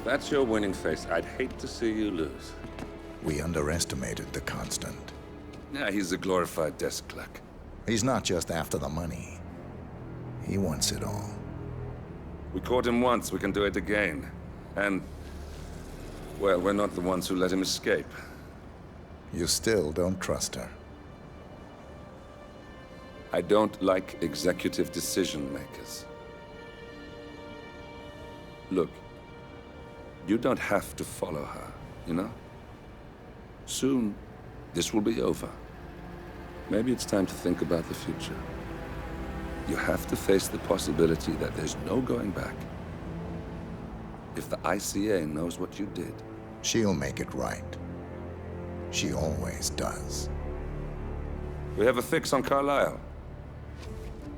that's your winning face, I'd hate to see you lose. We underestimated the Constant. Yeah, he's a glorified desk clerk. He's not just after the money. He wants it all. We caught him once, we can do it again. And, well, we're not the ones who let him escape. You still don't trust her. I don't like executive decision makers. Look, you don't have to follow her, you know? Soon, this will be over. Maybe it's time to think about the future. You have to face the possibility that there's no going back. If the ICA knows what you did... She'll make it right. She always does. We have a fix on Carlisle.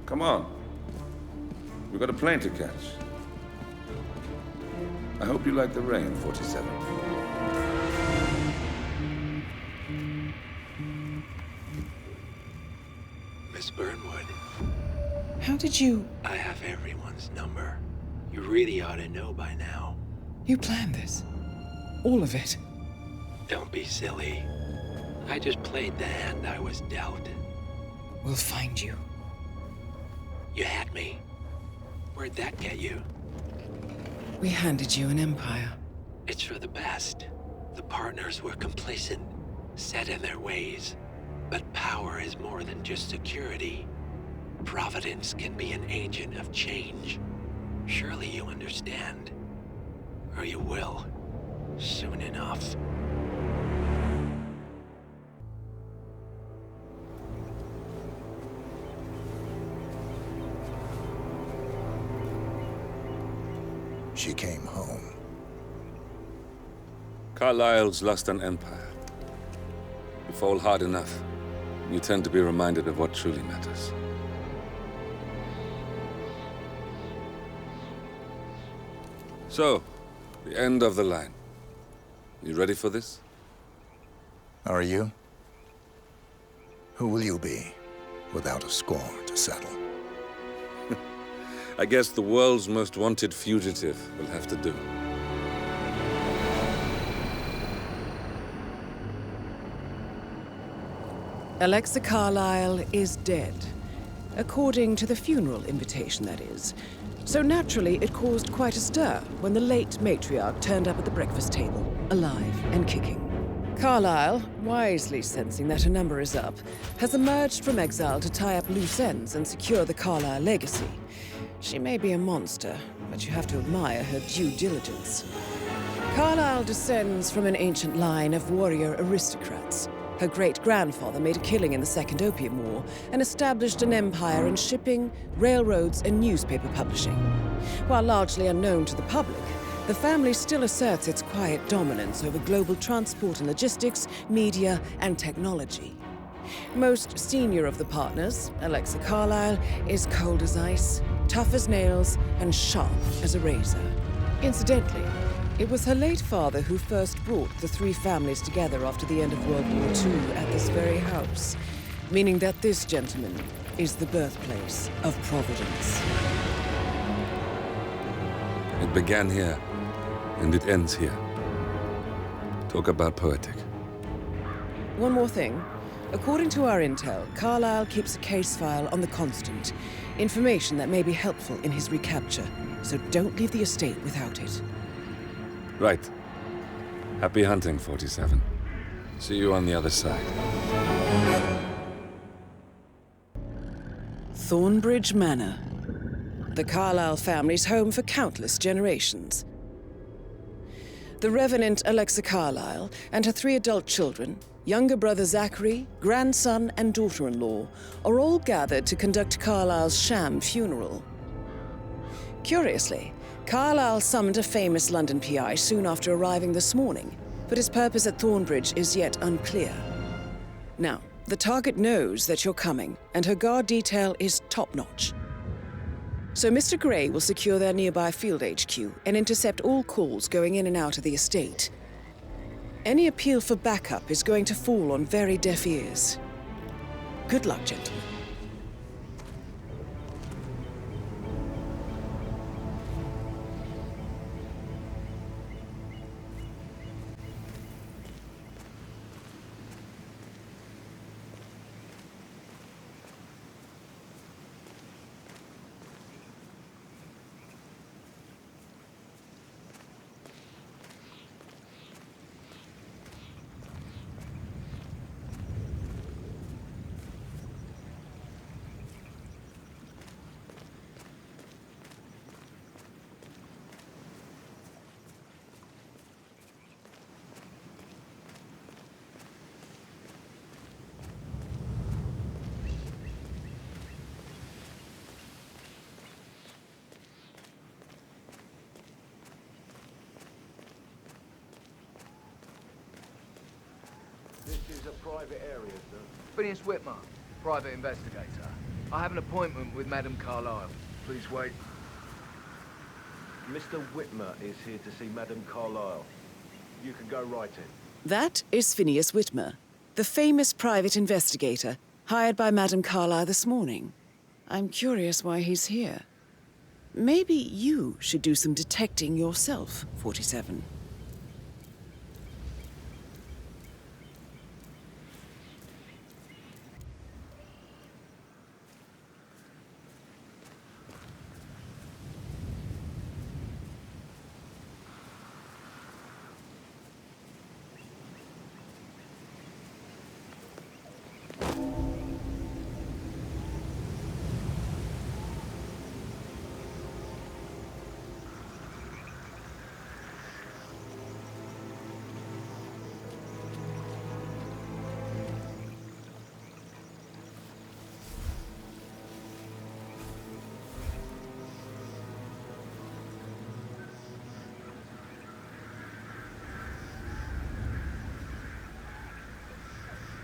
Come on. We've got a plane to catch. I hope you like the rain, 47. Miss Burnwood. How did you... I have everyone's number. You really ought to know by now. You planned this? All of it? Don't be silly. I just played the hand I was dealt. We'll find you. You had me. Where'd that get you? We handed you an empire. It's for the best. The partners were complacent, set in their ways. But power is more than just security. Providence can be an agent of change. Surely you understand. Or you will. Soon enough. She came home. Carlisle's lost an empire. You fall hard enough, you tend to be reminded of what truly matters. So, the end of the line. You ready for this? Are you? Who will you be, without a score to settle? I guess the world's most wanted fugitive will have to do. Alexa Carlisle is dead. According to the funeral invitation, that is. So naturally, it caused quite a stir when the late matriarch turned up at the breakfast table, alive and kicking. Carlisle, wisely sensing that her number is up, has emerged from exile to tie up loose ends and secure the Carlisle legacy. She may be a monster, but you have to admire her due diligence. Carlisle descends from an ancient line of warrior aristocrats. Her great-grandfather made a killing in the Second Opium War and established an empire in shipping, railroads, and newspaper publishing. While largely unknown to the public, the family still asserts its quiet dominance over global transport and logistics, media, and technology. Most senior of the partners, Alexa Carlisle, is cold as ice, tough as nails, and sharp as a razor. Incidentally, it was her late father who first brought the three families together after the end of World War II at this very house, meaning that this gentleman is the birthplace of Providence. It began here, and it ends here. Talk about poetic. One more thing. According to our intel, Carlisle keeps a case file on the Constant. Information that may be helpful in his recapture, so don't leave the estate without it. Right. Happy hunting, 47. See you on the other side. Thornbridge Manor. The Carlisle family's home for countless generations. The Revenant Alexa Carlisle and her 3 adult children, younger brother Zachary, grandson, and daughter-in-law, are all gathered to conduct Carlisle's sham funeral. Curiously, Carlisle summoned a famous London PI soon after arriving this morning, but his purpose at Thornbridge is yet unclear. Now, the target knows that you're coming, and her guard detail is top-notch. So Mr. Gray will secure their nearby field HQ and intercept all calls going in and out of the estate. Any appeal for backup is going to fall on very deaf ears. Good luck, gentlemen. This is a private area, sir. Phineas Whitmer, private investigator. I have an appointment with Madame Carlyle. Please wait. Mr. Whitmer is here to see Madame Carlyle. You can go right in. That is Phineas Whitmer, the famous private investigator hired by Madame Carlyle this morning. I'm curious why he's here. Maybe you should do some detecting yourself, 47.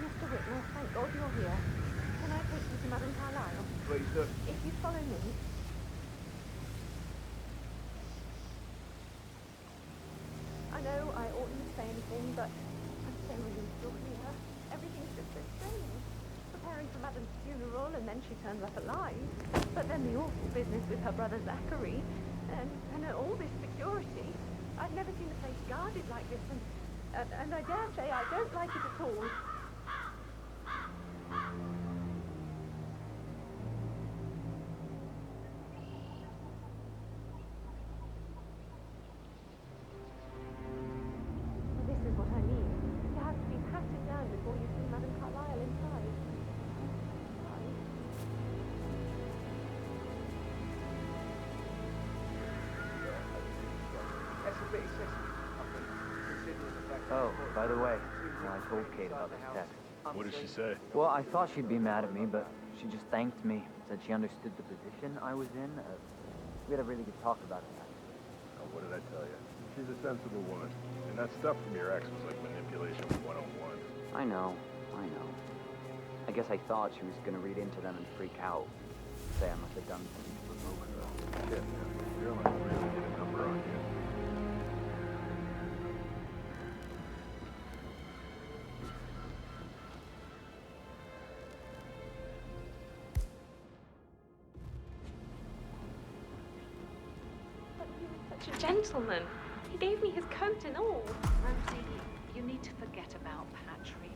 Mr. Whitmer, thank God you're here. Can I take you to Madame Carlyle? Please do. If you follow me. I know I oughtn't to say anything, but I'm so relieved you're here. Everything's just so strange. Preparing for Madame's funeral, and then she turns up alive. But then the awful business with her brother Zachary, and all this security. I've never seen a place guarded like this, and I dare say I don't like it at all. This is what I mean. You have to be patted down before you see Madame Carlyle inside. Inside. That's a bit excessive, I think, considering the fact that... Oh, by the way, I told Kate about this text. What did she say? Well, I thought she'd be mad at me, but she just thanked me, said she understood the position I was in. We had a really good talk about it. Oh, what did I tell you? She's a sensible woman. And that stuff from your ex was like manipulation 101. I know. I guess I thought she was gonna read into them and freak out. Say I must have done something to provoke her. Shit, man. You're gonna really get a number on you. But he was such a gentleman. He gave me his coat and all. Rosie, you need to forget about Patrick.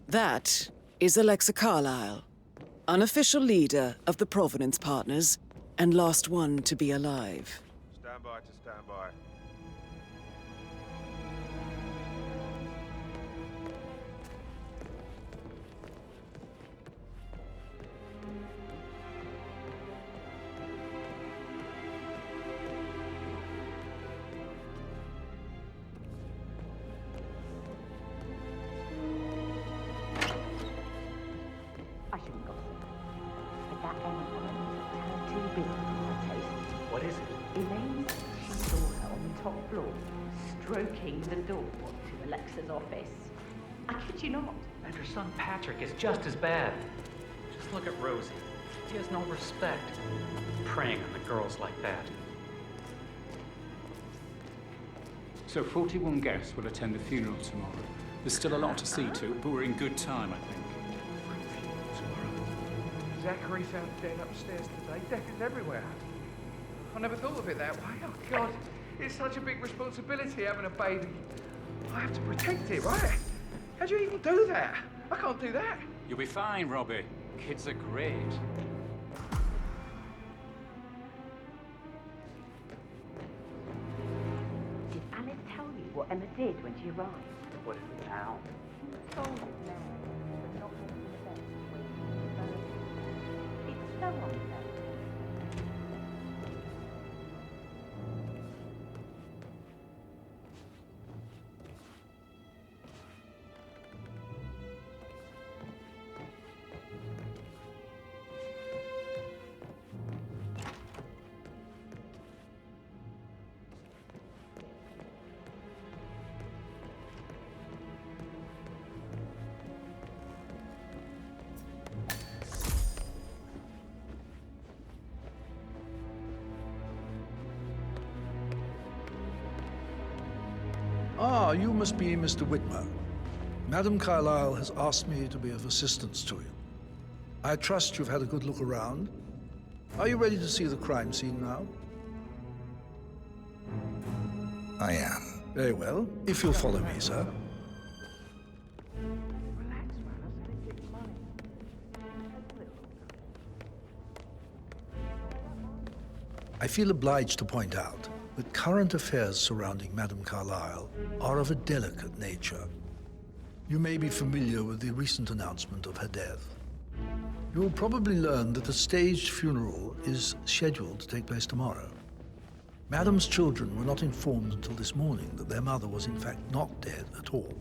That is Alexa Carlyle, unofficial leader of the Providence Partners, and last one to be alive. Stand by to stand by. I shouldn't gossip, but that Emma woman is a tad too big for my taste. What is it? Elaine said she saw her on the top floor, stroking the door to Alexa's office. I kid you not. And her son Patrick is just as bad. Just look at Rosie. He has no respect. Preying on the girls like that. So 41 guests will attend the funeral tomorrow. There's still a lot to see to, but we're in good time, I think. Zachary found dead upstairs today. Death is everywhere. I never thought of it that way. Oh, God. It's such a big responsibility having a baby. I have to protect it, right? How do you even do that? I can't do that. You'll be fine, Robbie. Kids are great. Did Alice tell you what Emma did when she arrived? What is it now? Told it now, but not what she said when she was It's so unfair. Ah, you must be Mr. Whitmer. Madam Carlyle has asked me to be of assistance to you. I trust you've had a good look around. Are you ready to see the crime scene now? I am. Very well. If you'll follow me, sir. Relax, man. I said give you money. I feel obliged to point out that current affairs surrounding Madame Carlyle are of a delicate nature. You may be familiar with the recent announcement of her death. You will probably learn that a staged funeral is scheduled to take place tomorrow. Madame's children were not informed until this morning that their mother was in fact not dead at all.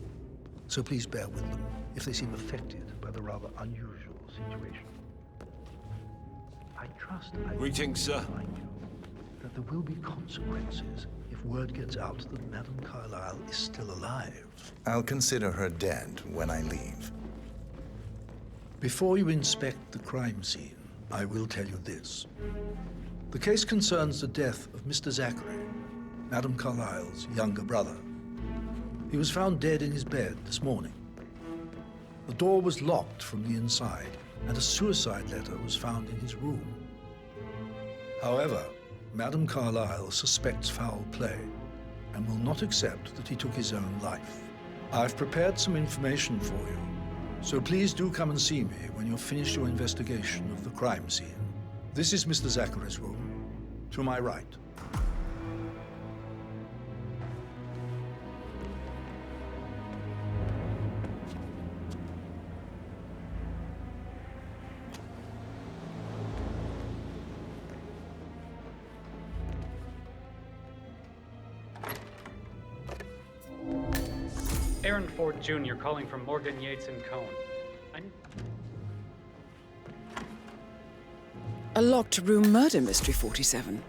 So please bear with them if they seem affected by the rather unusual situation. I trust I Greetings, sir. remind you that there will be consequences if word gets out that Madame Carlyle is still alive. I'll consider her dead when I leave. Before you inspect the crime scene, I will tell you this. The case concerns the death of Mr. Zachary, Madame Carlyle's younger brother. He was found dead in his bed this morning. The door was locked from the inside, and a suicide letter was found in his room. However, Madame Carlyle suspects foul play and will not accept that he took his own life. I've prepared some information for you, so please do come and see me when you've finished your investigation of the crime scene. This is Mr. Zachary's room, to my right. Aaron Ford Jr. calling from Morgan Yates and Cone. A locked room murder mystery, 47.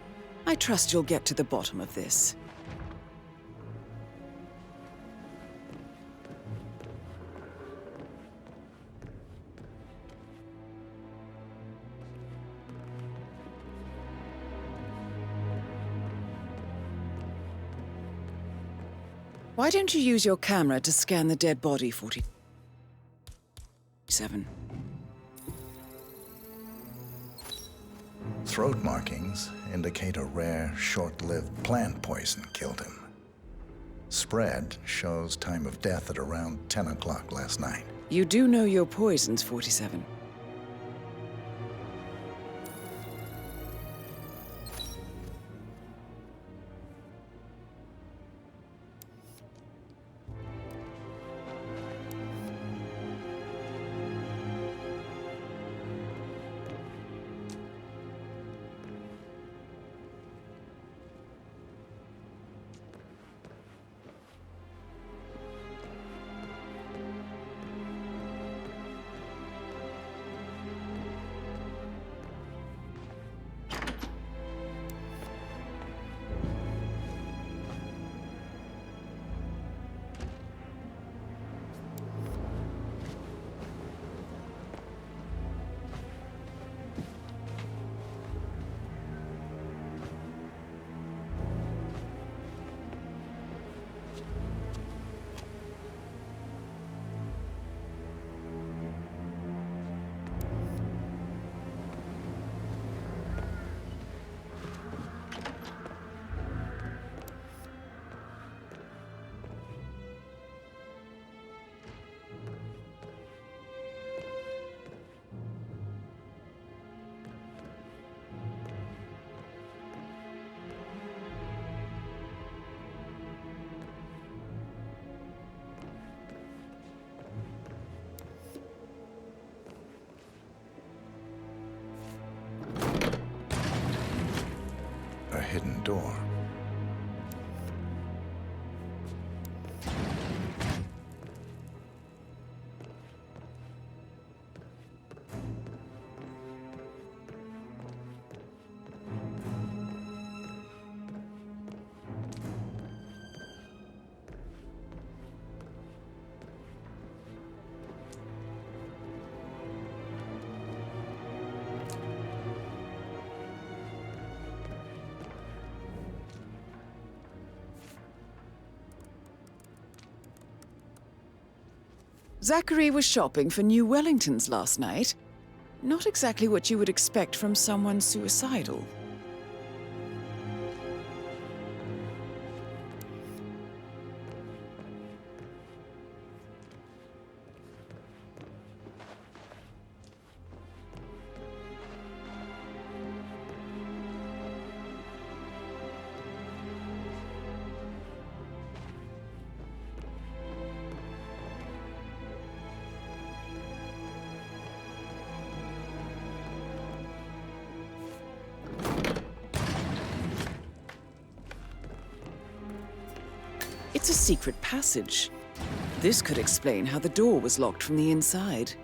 I trust you'll get to the bottom of this. Why don't you use your camera to scan the dead body, 47? Throat markings indicate a rare, short-lived plant poison killed him. Spread shows time of death at around 10 o'clock last night. You do know your poisons, 47. door. Zachary was shopping for new Wellingtons last night. Not exactly what you would expect from someone suicidal. It's a secret passage. This could explain how the door was locked from the inside.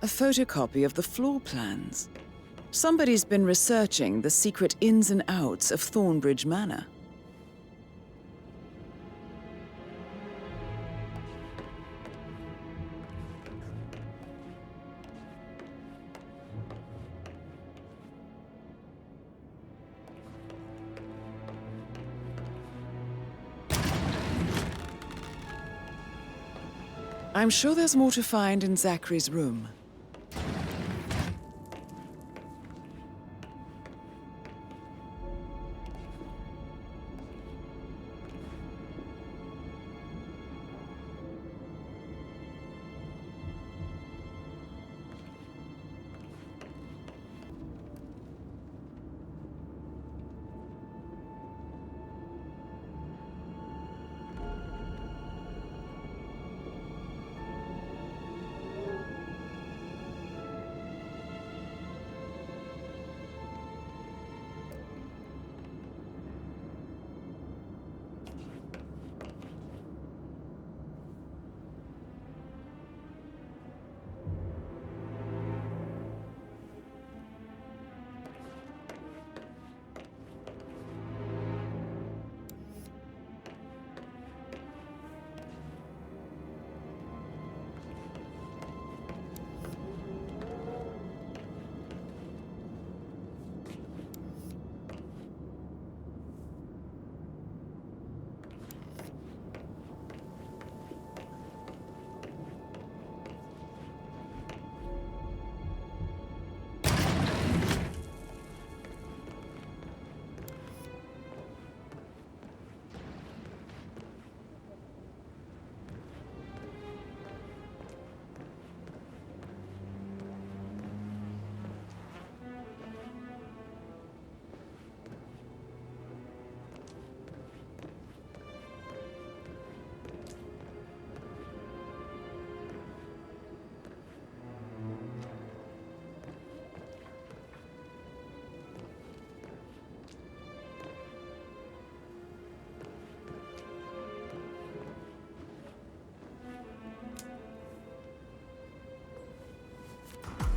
A photocopy of the floor plans. Somebody's been researching the secret ins and outs of Thornbridge Manor. I'm sure there's more to find in Zachary's room.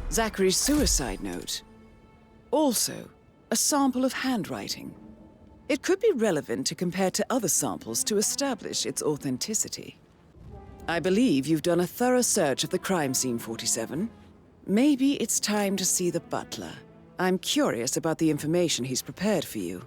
Zachary's suicide note. Also, a sample of handwriting. It could be relevant to compare to other samples to establish its authenticity. I believe you've done a thorough search of the crime scene, 47. Maybe it's time to see the butler. I'm curious about the information he's prepared for you.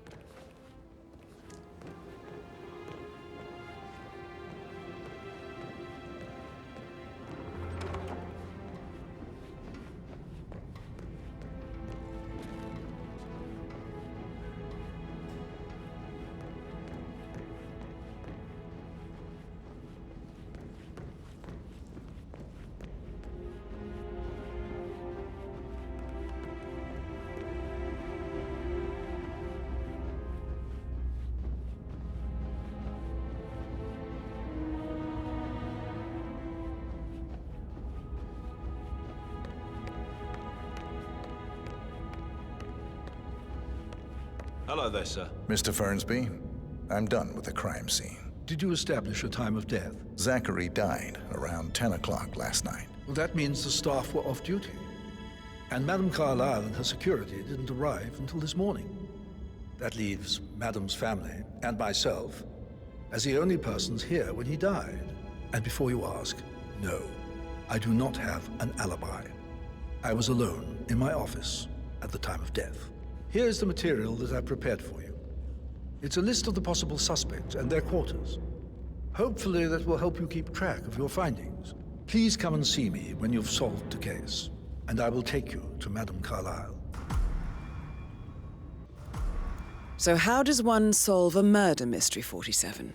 Hello there, sir. Mr. Fernsby, I'm done with the crime scene. Did you establish a time of death? Zachary died around 10 o'clock last night. Well, that means the staff were off duty. And Madame Carlyle and her security didn't arrive until this morning. That leaves Madame's family and myself as the only persons here when he died. And before you ask, no, I do not have an alibi. I was alone in my office at the time of death. Here's the material that I've prepared for you. It's a list of the possible suspects and their quarters. Hopefully that will help you keep track of your findings. Please come and see me when you've solved the case, and I will take you to Madame Carlyle. So how does one solve a murder mystery, 47?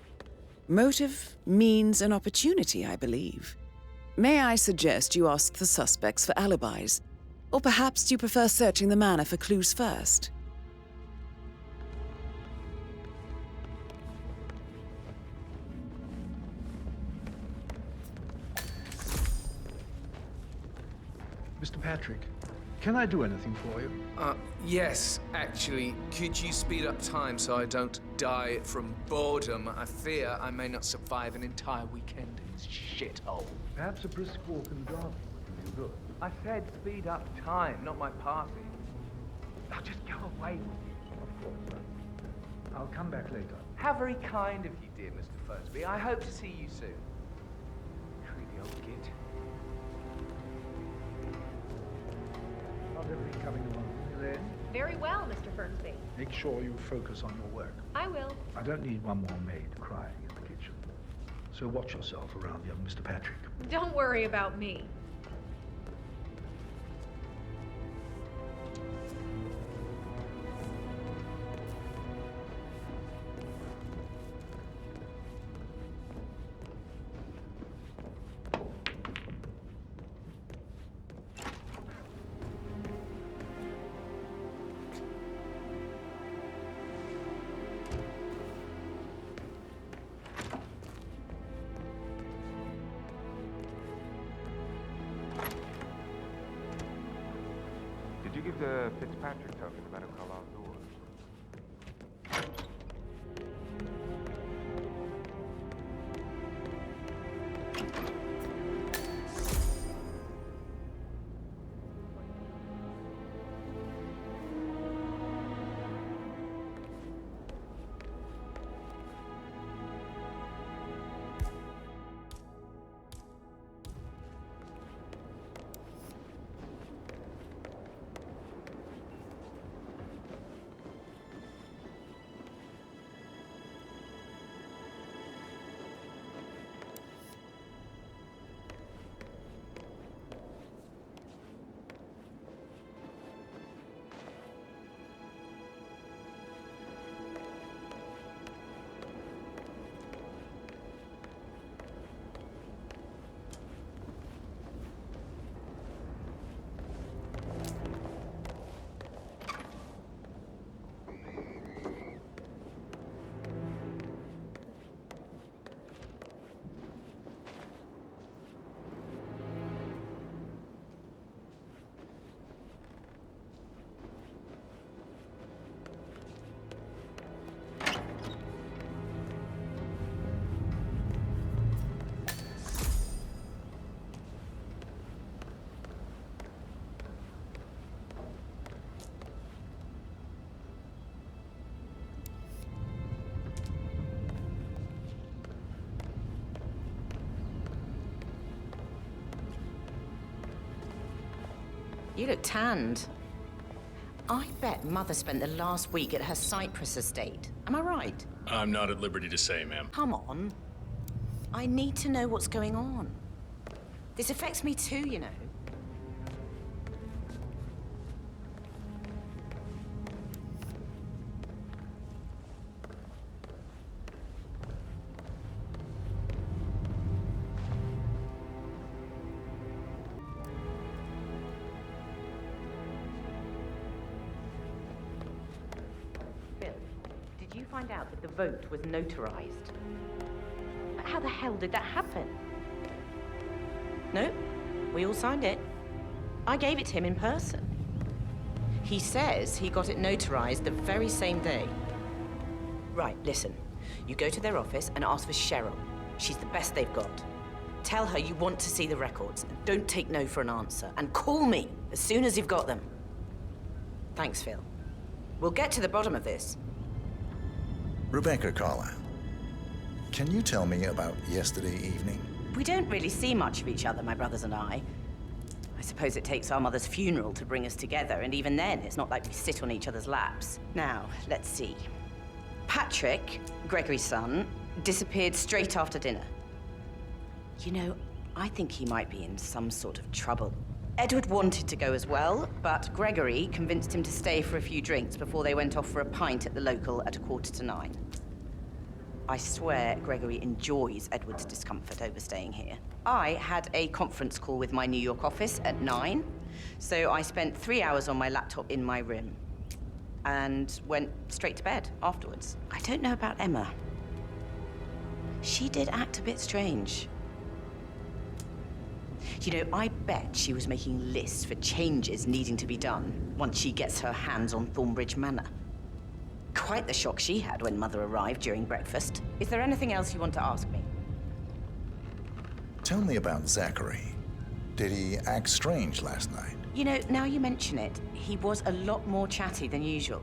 Motive, means, and opportunity, I believe. May I suggest you ask the suspects for alibis? Or perhaps do you prefer searching the manor for clues first? Mr. Patrick, can I do anything for you? Yes, actually. Could you speed up time so I don't die from boredom? I fear I may not survive an entire weekend in this shithole. Perhaps a brisk walk in the garden would do you good. I said speed up time, not my party. Now just go away with you. Of course, sir. I'll come back later. How very kind of you, dear Mr. Fernsby. I hope to see you soon. Creepy old git. How's everything coming along, Elaine? Very well, Mr. Fernsby. Make sure you focus on your work. I will. I don't need one more maid crying in the kitchen. So watch yourself around young Mr. Patrick. Don't worry about me. Did you give the Fitzpatrick token to Madame Carlyle's orders? You look tanned. I bet Mother spent the last week at her Cyprus estate. Am I right? I'm not at liberty to say, ma'am. Come on. I need to know what's going on. This affects me too, you know. Phil, did you find out that the vote was notarized? How the hell did that happen? No, we all signed it. I gave it to him in person. He says he got it notarized the very same day. Right, listen. You go to their office and ask for Cheryl. She's the best they've got. Tell her you want to see the records and don't take no for an answer. And call me as soon as you've got them. Thanks, Phil. We'll get to the bottom of this. Rebecca Carlyle, can you tell me about yesterday evening? We don't really see much of each other, my brothers and I. I suppose it takes our mother's funeral to bring us together, and even then, it's not like we sit on each other's laps. Now, let's see. Patrick, Gregory's son, disappeared straight after dinner. You know, I think he might be in some sort of trouble. Edward wanted to go as well, but Gregory convinced him to stay for a few drinks before they went off for a pint at the local at 9:15. I swear Gregory enjoys Edward's discomfort over staying here. I had a conference call with my New York office at 9, so I spent 3 hours on my laptop in my room and went straight to bed afterwards. I don't know about Emma. She did act a bit strange. You know, I bet she was making lists for changes needing to be done once she gets her hands on Thornbridge Manor. Quite the shock she had when Mother arrived during breakfast. Is there anything else you want to ask me? Tell me about Zachary. Did he act strange last night? You know, now you mention it, he was a lot more chatty than usual.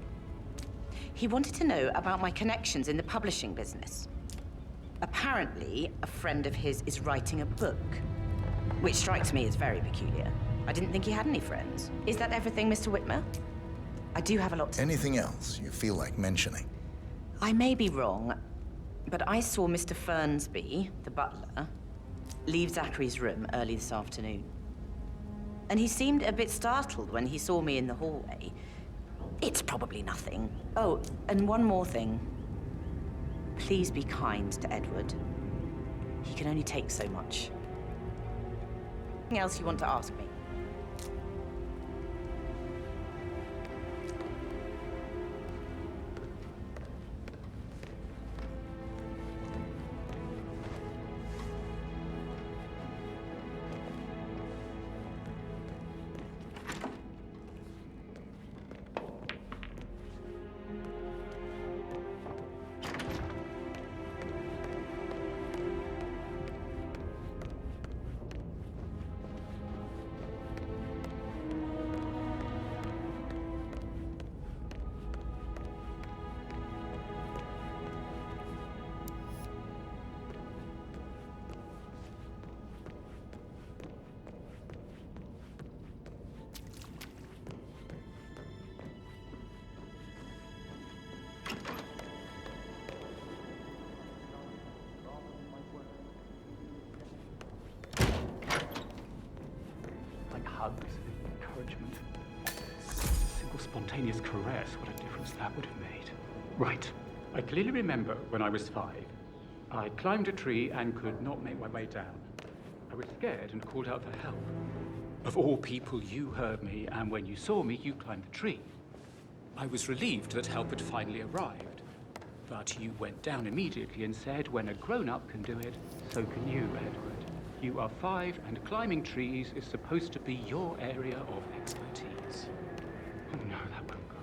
He wanted to know about my connections in the publishing business. Apparently, a friend of his is writing a book, which strikes me as very peculiar. I didn't think he had any friends. Is that everything, Mr. Whitmer? I do have a lot to... Anything else you feel like mentioning? I may be wrong, but I saw Mr. Fernsby, the butler, leave Zachary's room early this afternoon. And he seemed a bit startled when he saw me in the hallway. It's probably nothing. Oh, and one more thing. Please be kind to Edward. He can only take so much. Anything else you want to ask me? Hugs, encouragement, a simple spontaneous caress, what a difference that would have made. Right. I clearly remember when I was 5. I climbed a tree and could not make my way down. I was scared and called out for help. Of all people, you heard me, and when you saw me, you climbed the tree. I was relieved that help had finally arrived. But you went down immediately and said, when a grown-up can do it, so can you, Edward. You are 5, and climbing trees is supposed to be your area of expertise. Oh no, that won't go.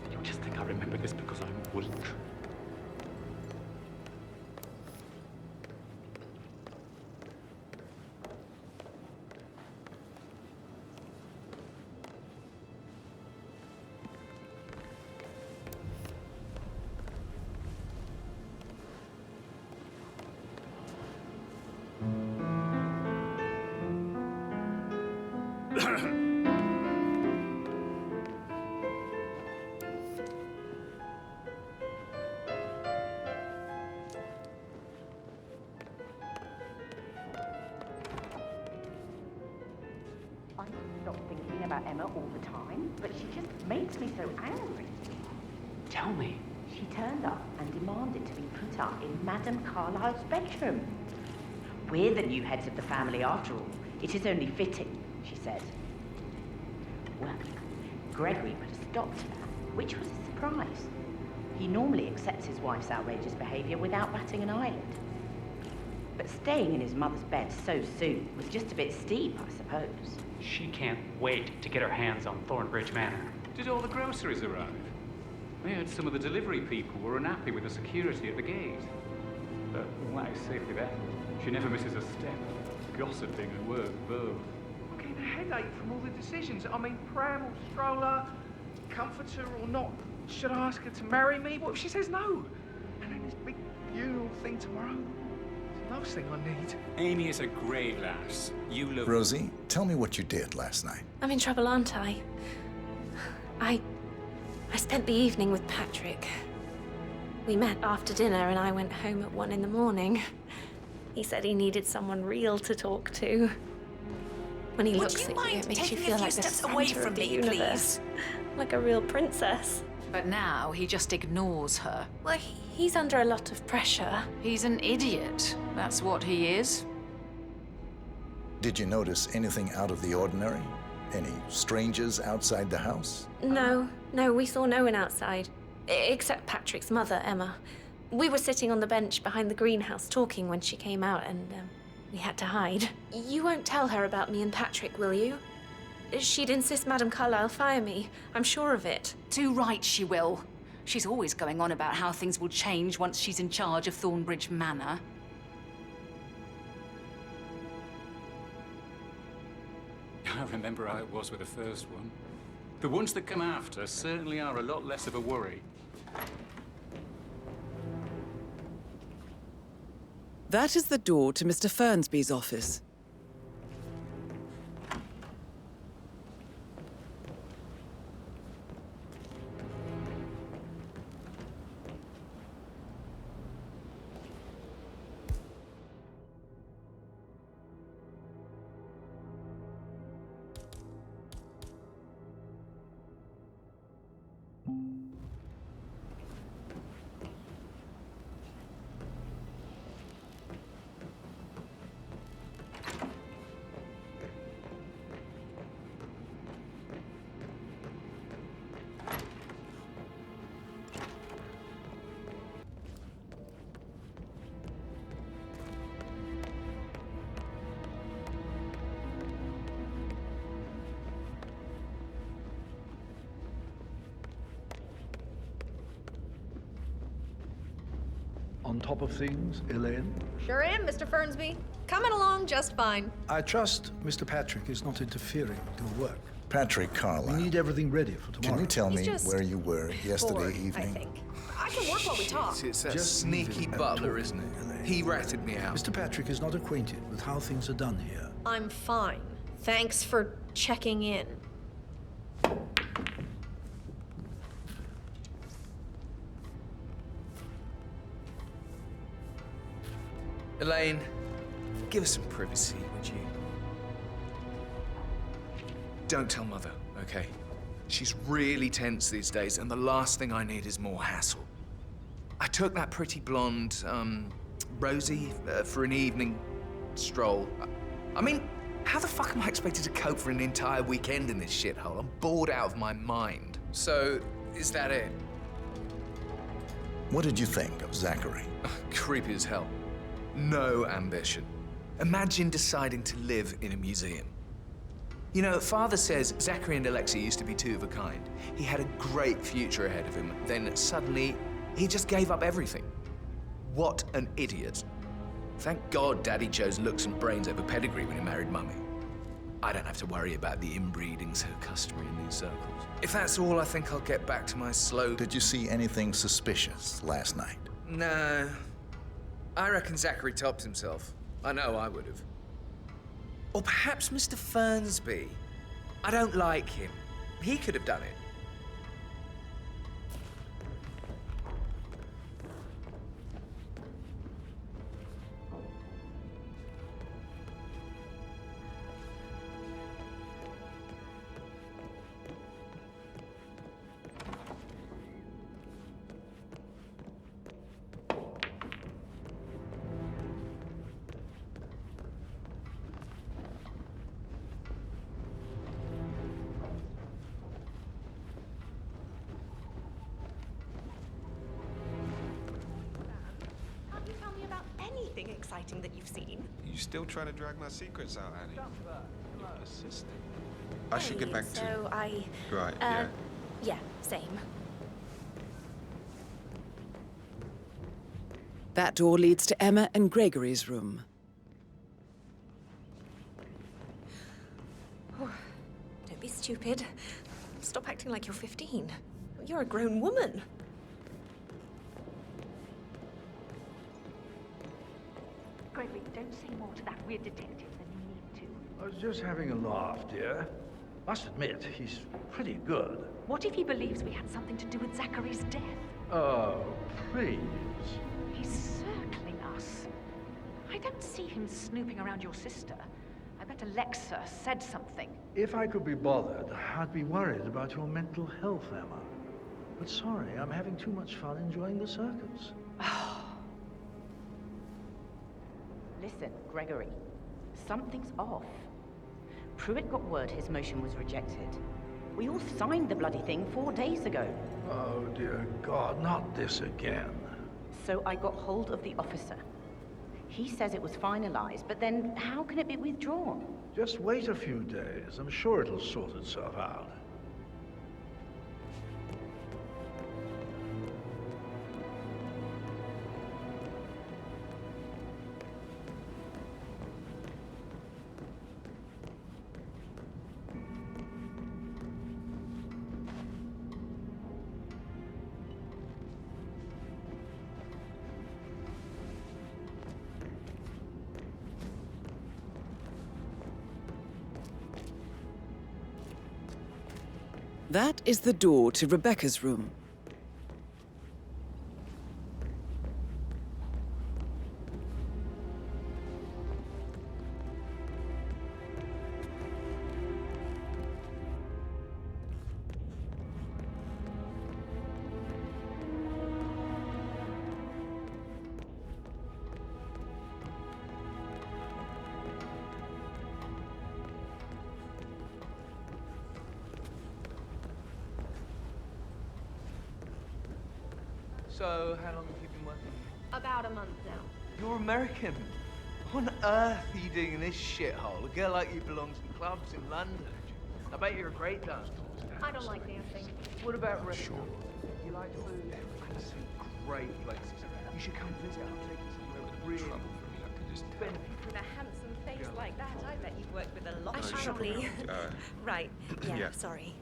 You'll just think I remember this because I'm weak. about Emma all the time, but she just makes me so angry. Tell me. She turned up and demanded to be put up in Madame Carlyle's bedroom. We're the new heads of the family after all. It is only fitting, she said. Well, Gregory put a stop to that, which was a surprise. He normally accepts his wife's outrageous behavior without batting an eyelid. But staying in his mother's bed so soon was just a bit steep, I suppose. She can't wait to get her hands on Thornbridge Manor. Did all the groceries arrive? I heard some of the delivery people were unhappy with the security at the gate. But why safely that? She never misses a step. Gossiping and word of both. I'm getting a headache from all the decisions. I mean, pram or stroller, comforter or not. Should I ask her to marry me? What if she says no? And then this big funeral thing tomorrow. It's the last thing I need. Amy is a great lass. You look... Rosie, tell me what you did last night. I'm in trouble, aren't I? I spent the evening with Patrick. We met after dinner and I went home at 1 in the morning. He said he needed someone real to talk to. When he looks at you, it makes you feel like the center of the universe. Like a real princess. But now he just ignores her. Well, he's under a lot of pressure. He's an idiot. That's what he is. Did you notice anything out of the ordinary? Any strangers outside the house? No, we saw no one outside. Except Patrick's mother, Emma. We were sitting on the bench behind the greenhouse talking when she came out and we had to hide. You won't tell her about me and Patrick, will you? She'd insist Madame Carlyle fire me. I'm sure of it. Too right she will. She's always going on about how things will change once she's in charge of Thornbridge Manor. I remember how it was with the first one. The ones that come after certainly are a lot less of a worry. That is the door to Mr. Fernsby's office. On top of things, Elaine? Sure am, Mr. Fernsby. Coming along just fine. I trust Mr. Patrick is not interfering with your work. Patrick Carlyle. We need everything ready for tomorrow. Can you tell me just where you were yesterday bored, evening? I think. I can work while we talk. It's that Just sneaky leave it at butler, talking, isn't it? Elaine. He ratted me out. Mr. Patrick is not acquainted with how things are done here. I'm fine. Thanks for checking in. Elaine, give us some privacy, would you? Don't tell Mother, okay? She's really tense these days, and the last thing I need is more hassle. I took that pretty blonde, Rosie, for an evening stroll. I mean, how the fuck am I expected to cope for an entire weekend in this shithole? I'm bored out of my mind. So, is that it? What did you think of Zachary? Creepy as hell. No ambition. Imagine deciding to live in a museum. You know, Father says Zachary and Alexei used to be two of a kind. He had a great future ahead of him, then suddenly, he just gave up everything. What an idiot. Thank God Daddy chose looks and brains over pedigree when he married Mummy. I don't have to worry about the inbreeding so customary in these circles. If that's all, I think I'll get back to my slow... Did you see anything suspicious last night? No. I reckon Zachary tops himself. I know I would have. Or perhaps Mr. Fernsby. I don't like him. He could have done it. anything exciting that you've seen? You still trying to drag my secrets out, Annie? You're persistent. I should get back to... So I... Right, yeah. Yeah, same. That door leads to Emma and Gregory's room. Don't be stupid. Stop acting like you're 15. You're a grown woman. Gregory, don't say more to that weird detective than you need to. I was just having a laugh, dear. Must admit, he's pretty good. What if he believes we had something to do with Zachary's death? Oh, please. He's circling us. I don't see him snooping around your sister. I bet Alexa said something. If I could be bothered, I'd be worried about your mental health, Emma. But sorry, I'm having too much fun enjoying the circus. Listen, Gregory, something's off. Pruitt got word his motion was rejected. We all signed the bloody thing 4 days ago. Oh, dear God, not this again. So I got hold of the officer. He says it was finalized, but then how can it be withdrawn? Just wait a few days. I'm sure it'll sort itself out. That is the door to Rebecca's room. So, how long have you been working? About a month now. You're American. What on earth are you doing in this shithole? A girl like you belongs in clubs in London. I bet you're a great dancer. I don't like dancing. What about restaurants? You like food? There's some great places. You should come visit. I'll take you somewhere really With a handsome face like that, I bet you've worked with a lot I of should probably... Right. Yeah, yeah. sorry.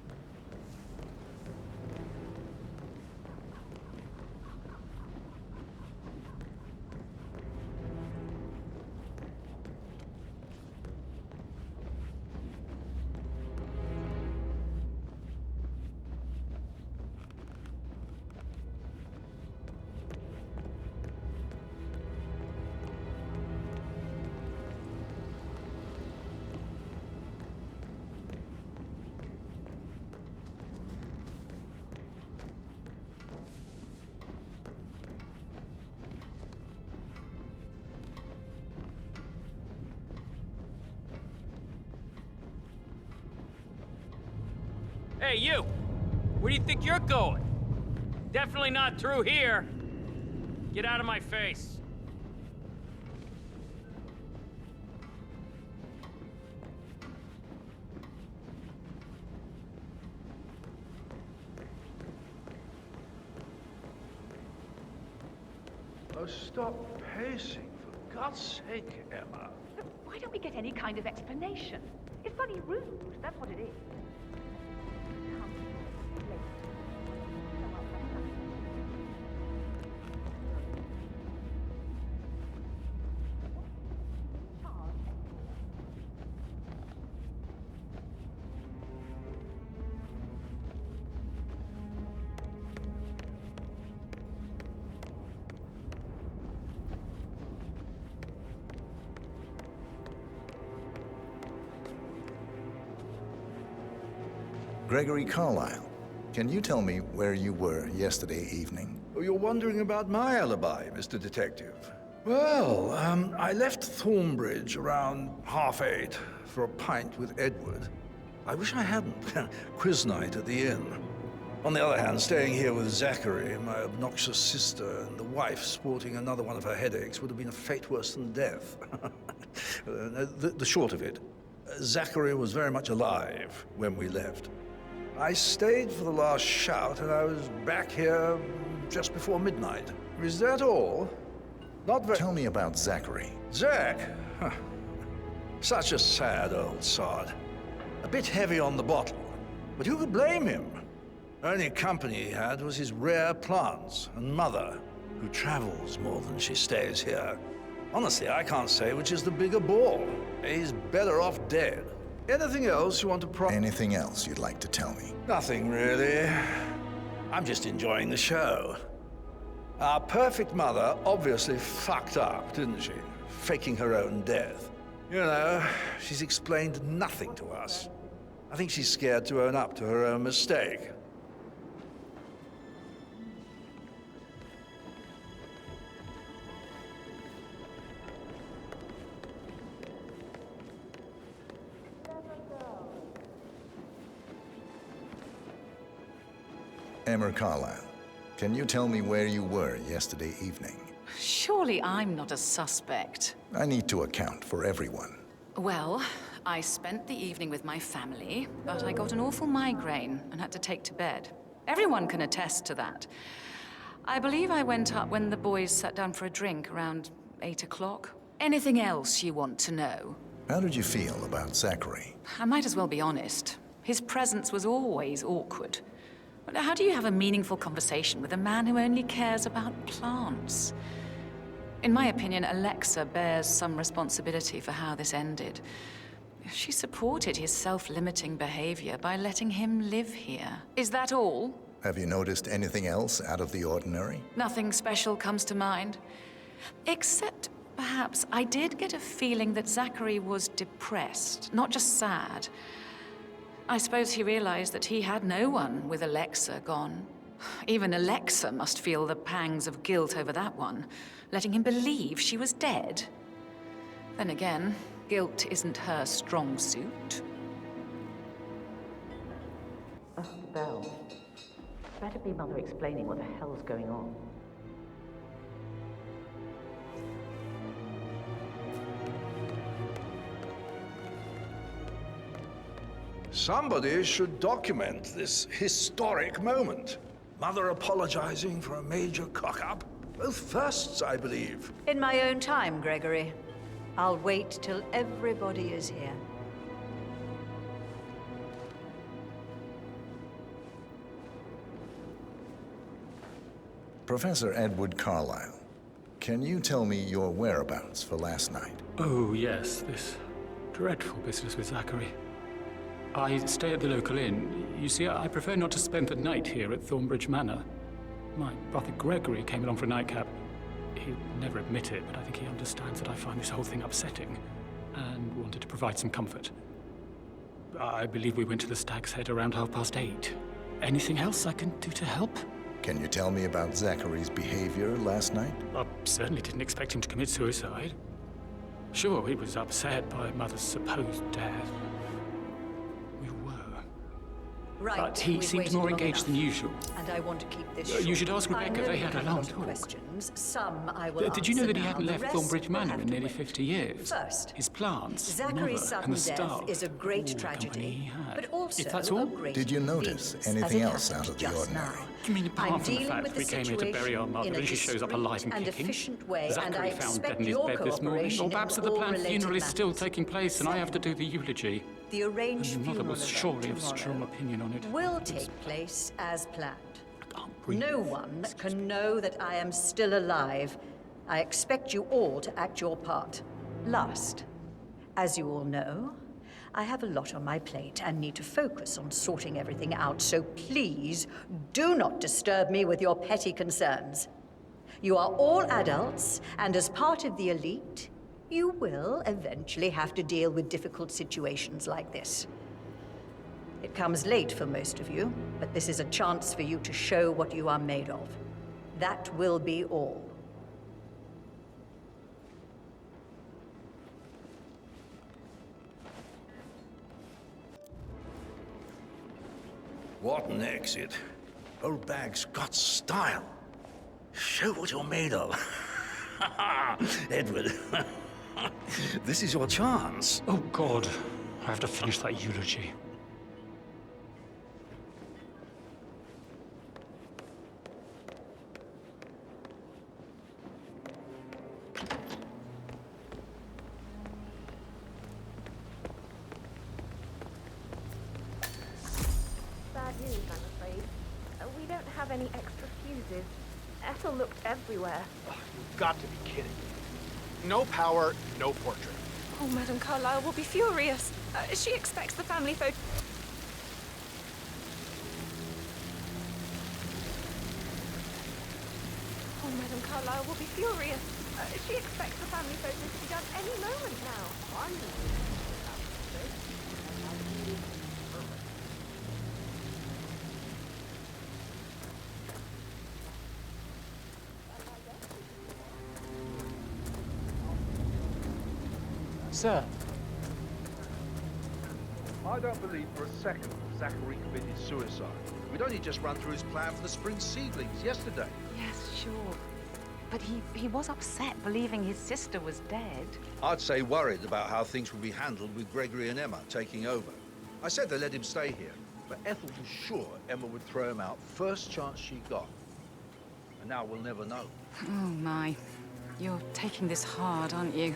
Hey, you! Where do you think you're going? Definitely not through here. Get out of my face. Oh, stop pacing, for God's sake, Emma. Why don't we get any kind of explanation? It's bloody rude, that's what it is. Gregory Carlyle, can you tell me where you were yesterday evening? Oh, you're wondering about my alibi, Mr. Detective. Well, I left Thornbridge around 8:30 for a pint with Edward. I wish I hadn't. Quiz night at the inn. On the other hand, staying here with Zachary, my obnoxious sister, and the wife sporting another one of her headaches would have been a fate worse than death. The short of it, Zachary was very much alive when we left. I stayed for the last shout, and I was back here just before midnight. Is that all? Not very... Tell me about Zachary. Zach? Huh. Such a sad old sod. A bit heavy on the bottle, but who could blame him? Only company he had was his rare plants and mother, who travels more than she stays here. Honestly, I can't say which is the bigger bore. He's better off dead. Anything else you want to Anything else you'd like to tell me? Nothing, really. I'm just enjoying the show. Our perfect mother obviously fucked up, didn't she? Faking her own death. You know, she's explained nothing to us. I think she's scared to own up to her own mistake. Emma Carlyle, can you tell me where you were yesterday evening? Surely I'm not a suspect. I need to account for everyone. Well, I spent the evening with my family, but I got an awful migraine and had to take to bed. Everyone can attest to that. I believe I went up when the boys sat down for a drink around 8 o'clock. Anything else you want to know? How did you feel about Zachary? I might as well be honest. His presence was always awkward. But how do you have a meaningful conversation with a man who only cares about plants? In my opinion, Alexa bears some responsibility for how this ended. She supported his self-limiting behavior by letting him live here. Is that all? Have you noticed anything else out of the ordinary? Nothing special comes to mind. Except, perhaps, I did get a feeling that Zachary was depressed, not just sad. I suppose he realized that he had no one with Alexa gone. Even Alexa must feel the pangs of guilt over that one, letting him believe she was dead. Then again, guilt isn't her strong suit. That's the bell. Better be Mother explaining what the hell's going on. Somebody should document this historic moment. Mother apologizing for a major cock-up. Both firsts, I believe. In my own time, Gregory. I'll wait till everybody is here. Professor Edward Carlyle, can you tell me your whereabouts for last night? Oh, yes, this dreadful business with Zachary. I stay at the local inn. You see, I prefer not to spend the night here at Thornbridge Manor. My brother Gregory came along for a nightcap. He'll never admit it, but I think he understands that I find this whole thing upsetting and wanted to provide some comfort. I believe we went to the Stag's Head around 8:30. Anything else I can do to help? Can you tell me about Zachary's behavior last night? I certainly didn't expect him to commit suicide. Sure, he was upset by Mother's supposed death. Right, but he seemed more engaged than usual. And I want to keep this You should ask short. Rebecca, they had a long talk. Questions. Some I will Did you know answer that he now. hadn't The left rest Thornbury Manor will in nearly have to 50 years? First, his plants, Zachary's mother, sudden and the death staff. is a great All the tragedy, company he had. but also If that's all? a great Did you notice inconvenience, anything as it else out happened of the just ordinary? now. You mean apart I'm from the dealing fact with that we the came here to bury our mother situation in and a she shows up alive and discreet kicking? efficient way, and Zachary I found expect dead in his your bed this morning. cooperation Or perhaps in the all planned related funeral is still matters. taking place and I have to do the eulogy. The arranged And Mother funeral was event surely of tomorrow strong opinion on it. will take place as planned. breathe. No one can know that I am still alive. I expect you all to act your part. Last, as you all know, I have a lot on my plate and need to focus on sorting everything out, so please do not disturb me with your petty concerns. You are all adults, and as part of the elite, you will eventually have to deal with difficult situations like this. It comes late for most of you, but this is a chance for you to show what you are made of. That will be all. What an exit. Old bag's got style. Show what you're made of. Edward, this is your chance. Oh, God. I have to finish that eulogy. Bad news, I'm afraid. We don't have any extra fuses. Ethel looked everywhere. You've got to be kidding. No power, no portrait. Oh, Madame Carlyle will be furious. She expects the family photo. Oh, Madame Carlyle will be furious. She expects the family photos to be done any moment now. Sir. I don't believe for a second Zachary committed suicide. We'd only just run through his plan for the spring seedlings yesterday. Yes, sure. But he was upset believing his sister was dead. I'd say worried about how things would be handled with Gregory and Emma taking over. I said they let him stay here, but Ethel was sure Emma would throw him out first chance she got. And now we'll never know. Oh, my. You're taking this hard, aren't you?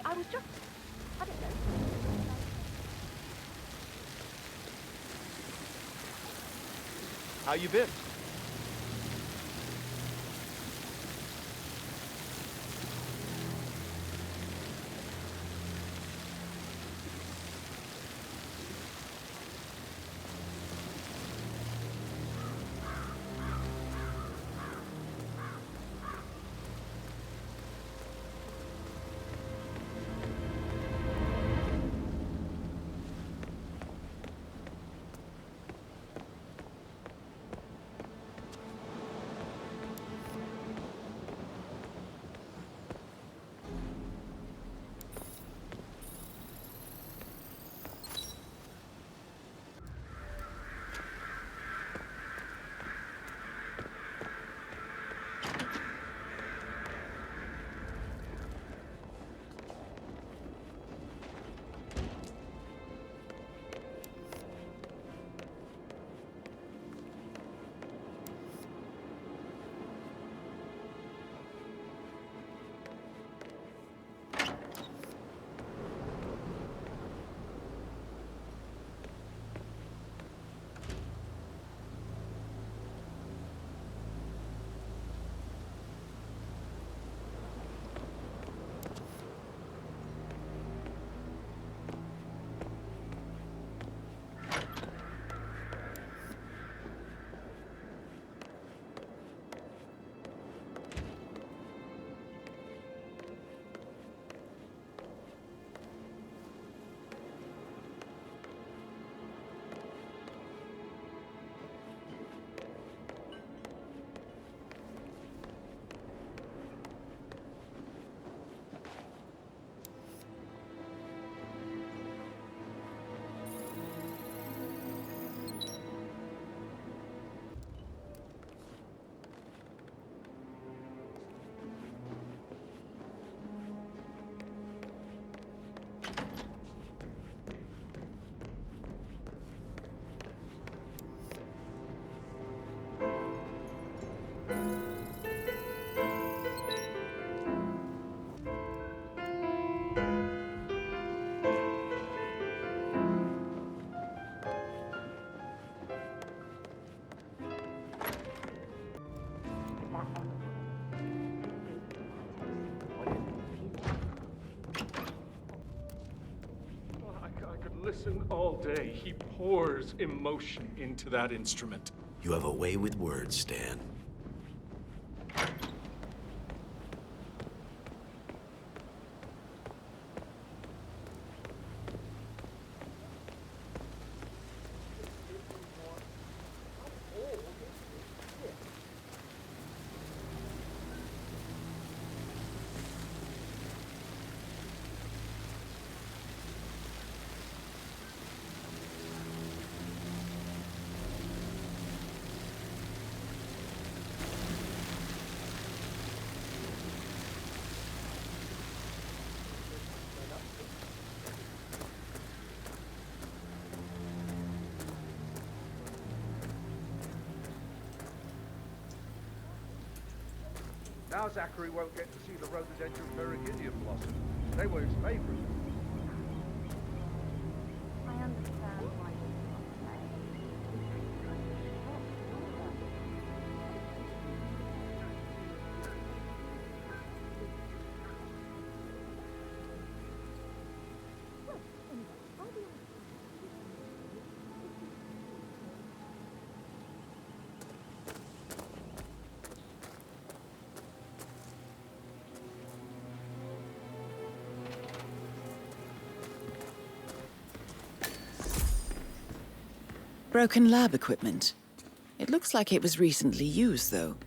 I was just... I don't know. How you been? listen all day. He pours emotion into that instrument. You have a way with words, Stan. Now Zachary won't get to see the rhododendron Virginia blossom. They were his favorite. I understand why you can't Broken lab equipment. It looks like it was recently used, though.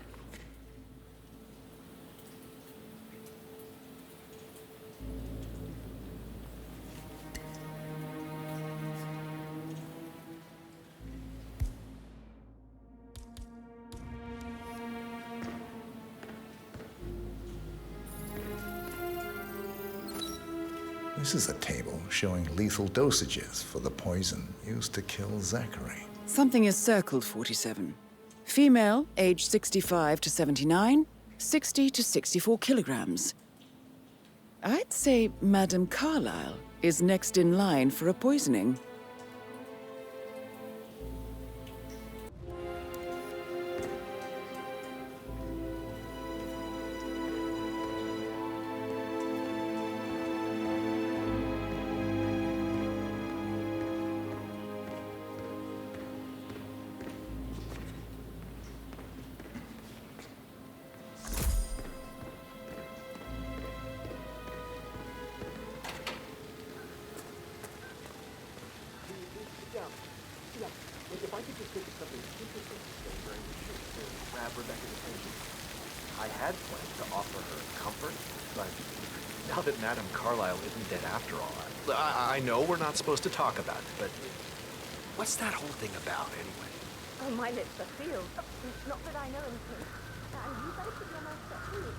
This is a table showing lethal dosages for the poison used to kill Zachary. Something is circled 47. Female, age 65 to 79, 60 to 64 kilograms. I'd say Madame Carlyle is next in line for a poisoning. If I could just think of something interesting to say during the shoot to grab Rebecca's attention. I had planned to offer her comfort, but now that Madame Carlyle isn't dead after all, I know we're not supposed to talk about it, but what's that whole thing about anyway? Oh, my lips are sealed. Not that I know anything. And you better keep your mouth shut too.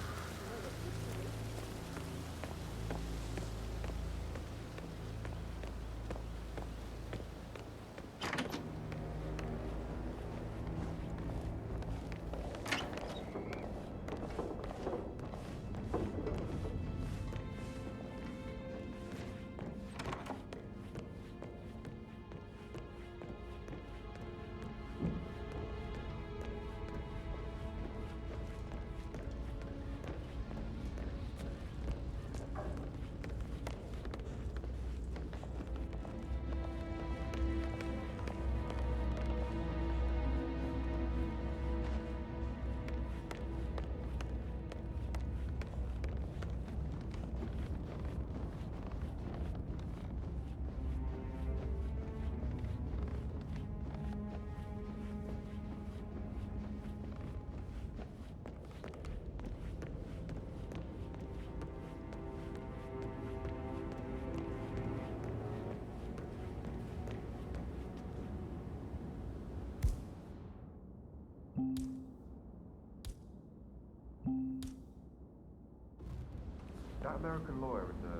That American lawyer in the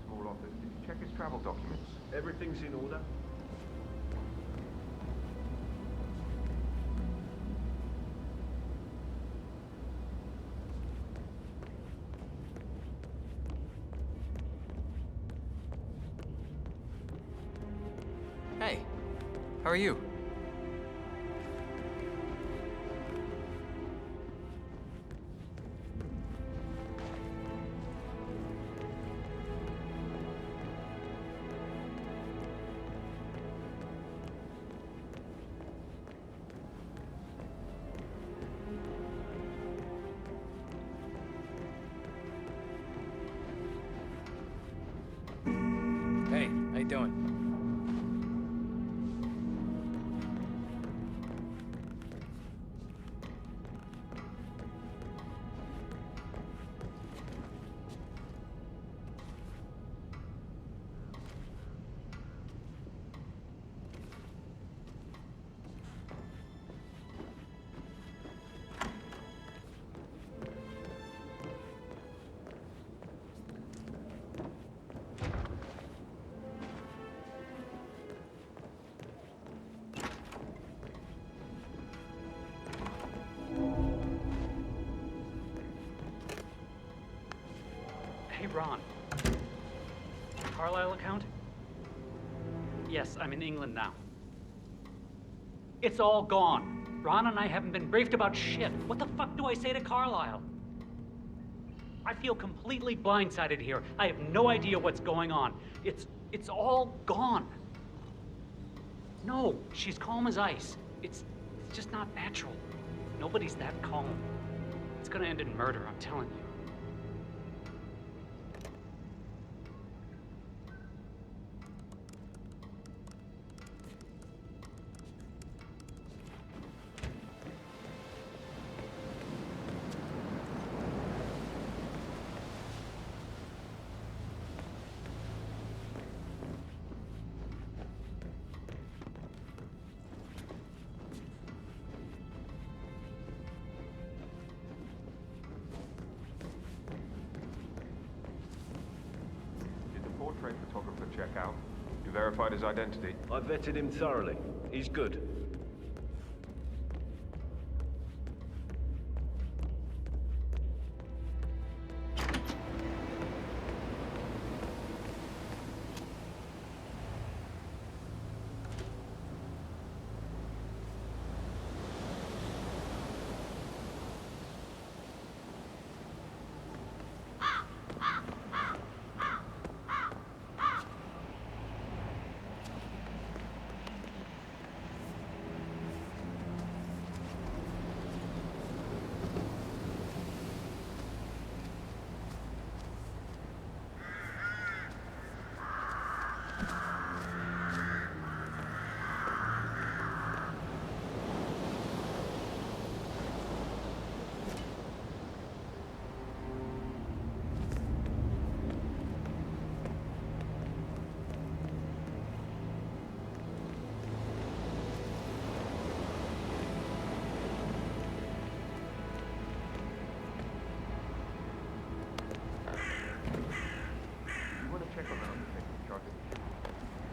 small office, did you check his travel documents? Everything's in order. Hey, how are you? Ron. Carlisle account? Yes, I'm in England now. It's all gone. Ron and I haven't been briefed about shit. What the fuck do I say to Carlisle? I feel completely blindsided here. I have no idea what's going on. It's all gone. No, she's calm as ice. It's just not natural. Nobody's that calm. It's gonna end in murder, I'm telling you. Portrait photographer check out. You verified his identity? I vetted him thoroughly. He's good. Check on that undertaker in charge of the ship.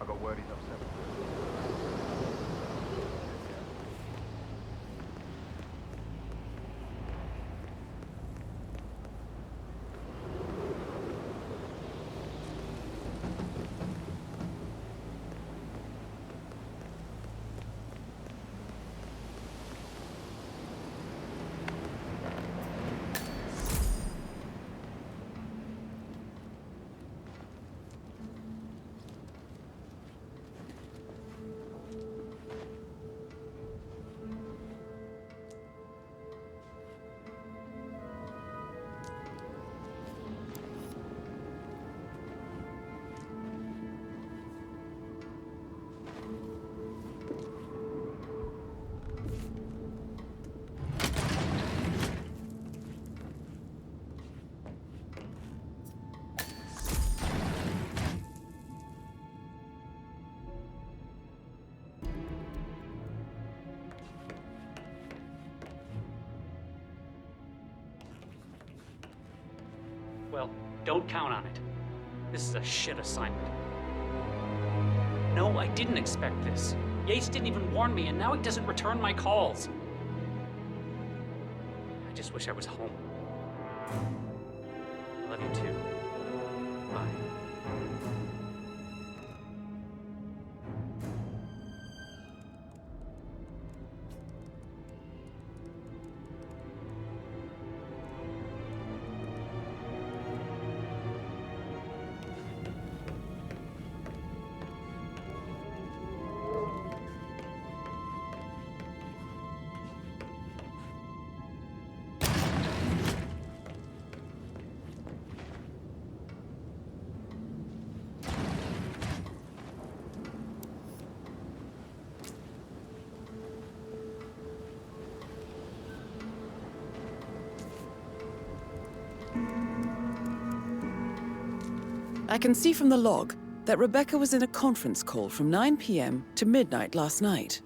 I got word he's upset. Well, don't count on it. This is a shit assignment. No, I didn't expect this. Yates didn't even warn me, and now he doesn't return my calls. I just wish I was home. I love you too. Bye. I can see from the log that Rebecca was in a conference call from 9 p.m. to midnight last night.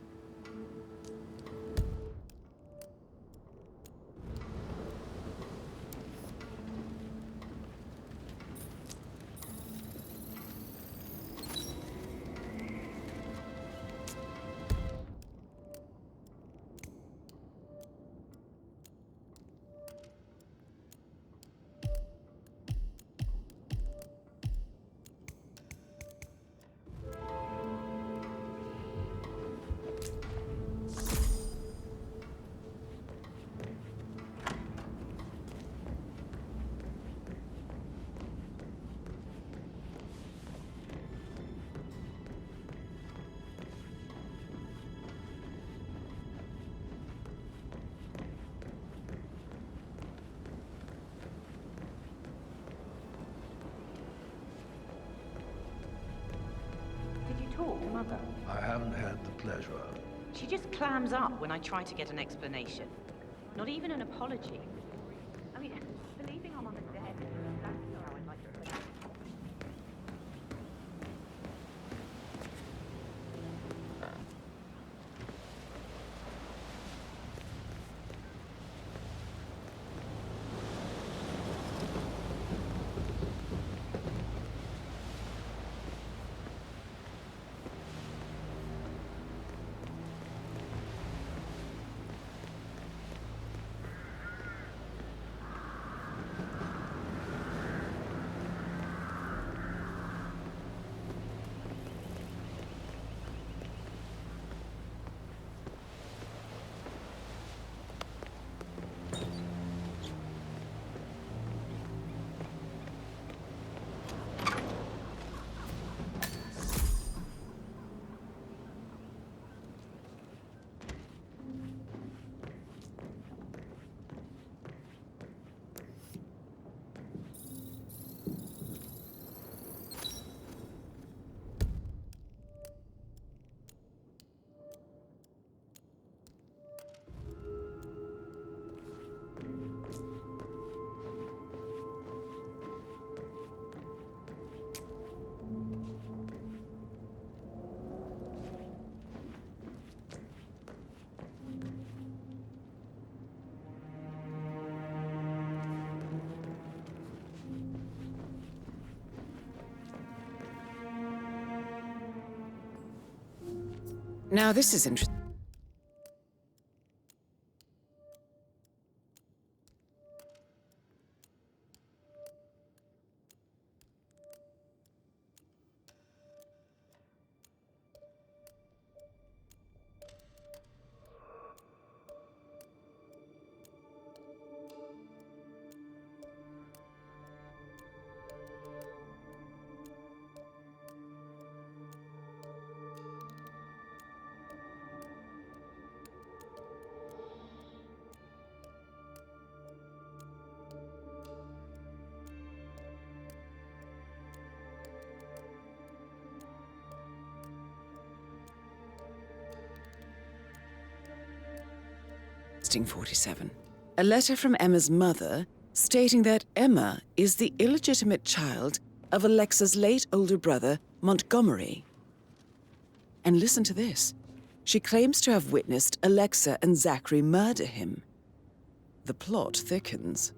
I haven't had the pleasure. She just clams up when I try to get an explanation. Not even an apology. I mean, believing I'm on the dead is exactly how I'd like to put it. Now this is interesting. Listing 47. A letter from Emma's mother stating that Emma is the illegitimate child of Alexa's late older brother, Montgomery. And listen to this. She claims to have witnessed Alexa and Zachary murder him. The plot thickens.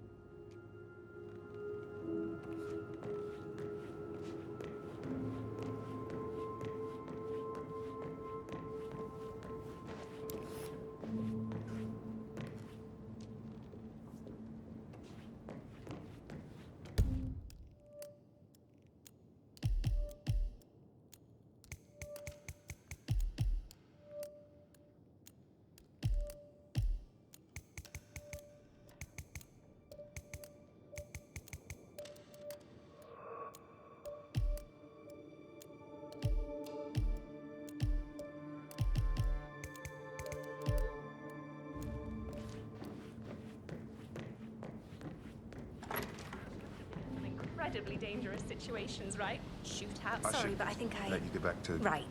Incredibly dangerous situations, right? Shoot out. I Sorry, should but I think I... let you get back to... Right.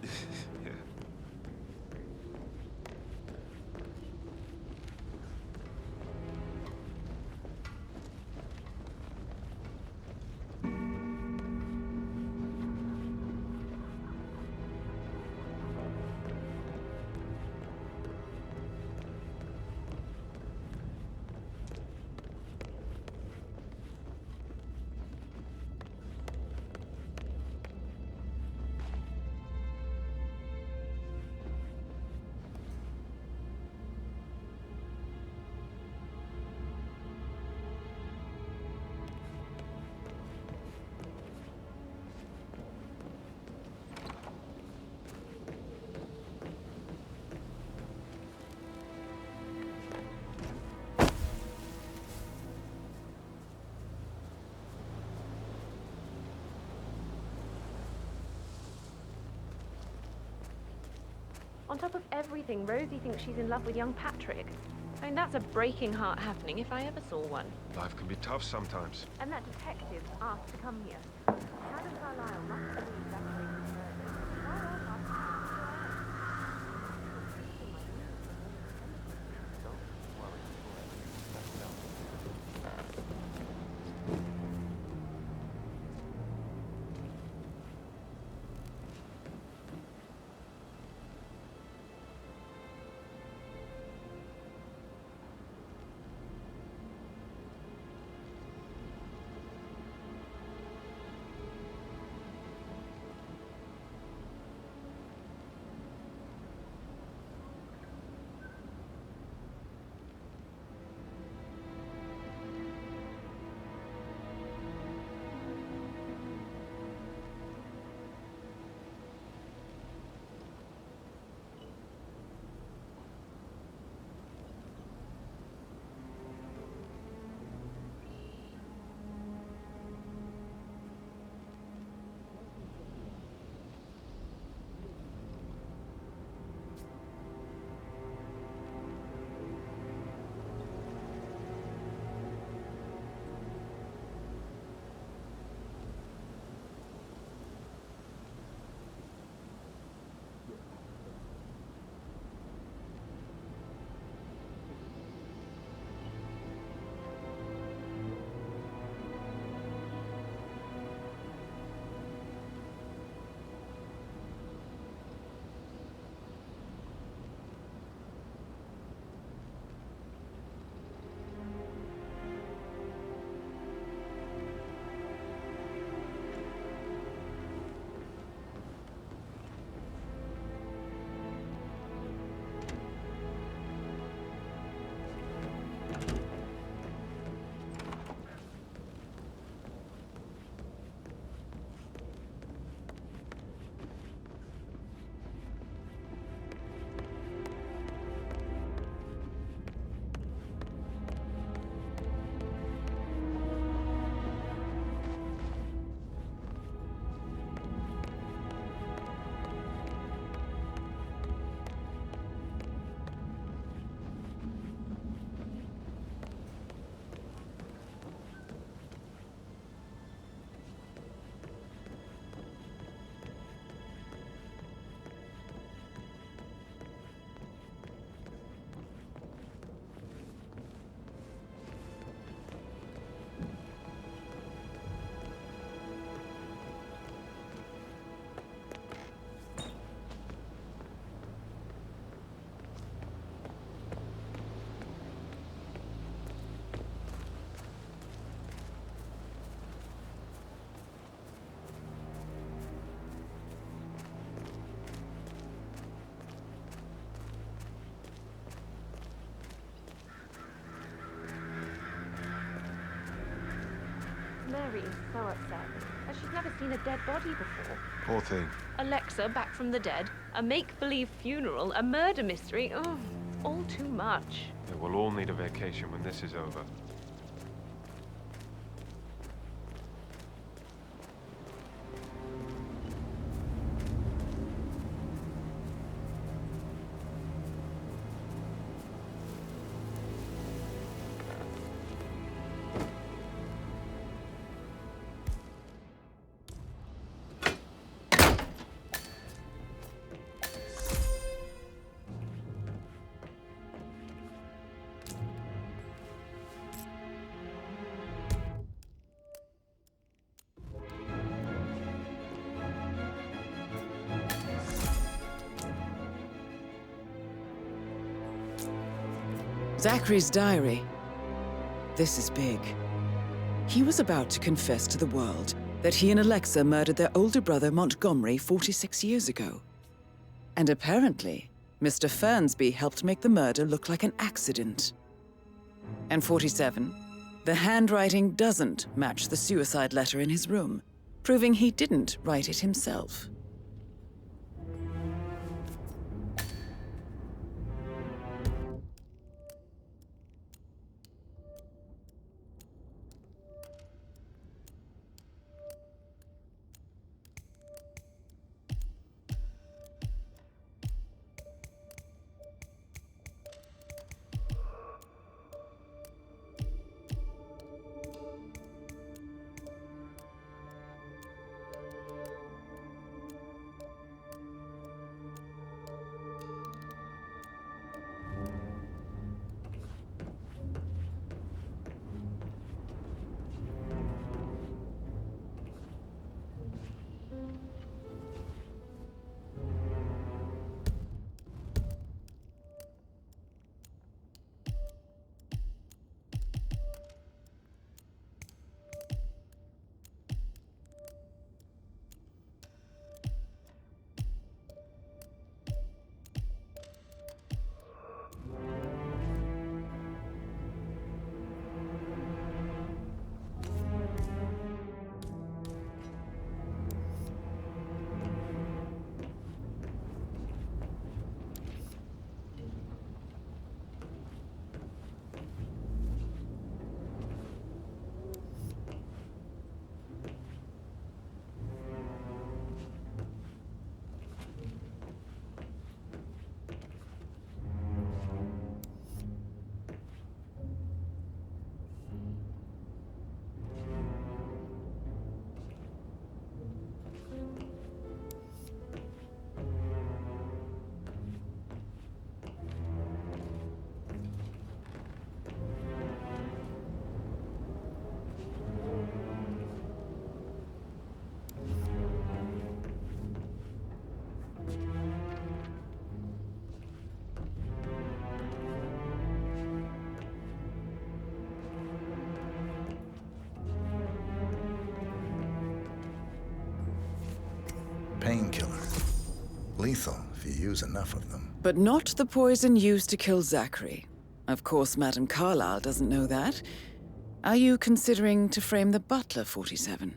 Yeah. On top of everything, Rosie thinks she's in love with young Patrick. I mean, that's a breaking heart happening if I ever saw one. Life can be tough sometimes. And that detective asked to come here. Madam Carlyle must believe that Patrick is murdered. Why else ask Mary is so upset. She's never seen a dead body before. Poor thing. Alexa back from the dead, a make-believe funeral, a murder mystery. Oh, all too much. Yeah, we'll all need a vacation when this is over. Zachary's diary. This is big. He was about to confess to the world that he and Alexa murdered their older brother Montgomery 46 years ago. And apparently, Mr. Fernsby helped make the murder look like an accident. And 47, the handwriting doesn't match the suicide letter in his room, proving he didn't write it himself. Painkiller. Lethal if you use enough of them. But not the poison used to kill Zachary. Of course, Madame Carlyle doesn't know that. Are you considering to frame the butler, 47?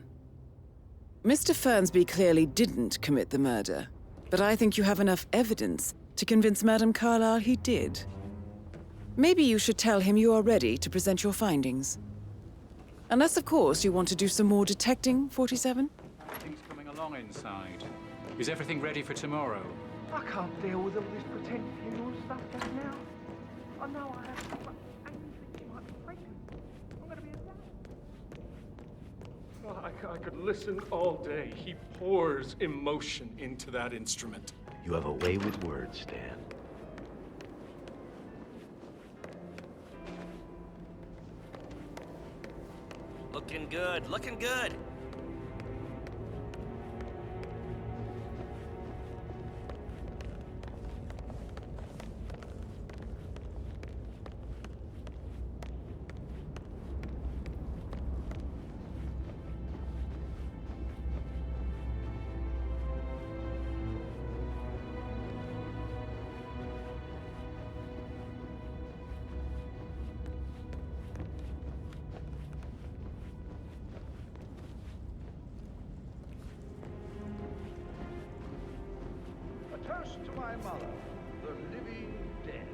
Mr. Fernsby clearly didn't commit the murder, but I think you have enough evidence to convince Madame Carlyle he did. Maybe you should tell him you are ready to present your findings. Unless, of course, you want to do some more detecting, 47? Things coming along inside. Is everything ready for tomorrow? I can't deal with all this pretend funeral stuff just now. I know I have so much anxiety, might be pregnant. I'm gonna be a dad. Oh, I could listen all day. He pours emotion into that instrument. You have a way with words, Stan. Looking good, looking good. to my mother, the living dead.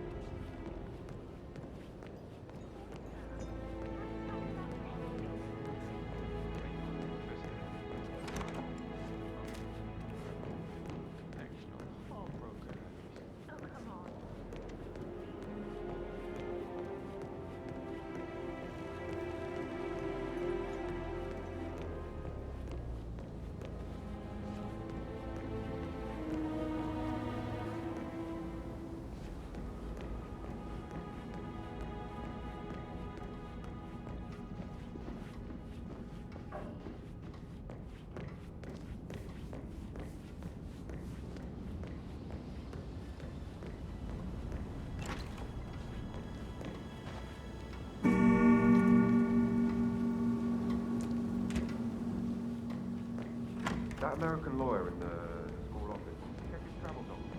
That American lawyer in the small office, check his travel documents.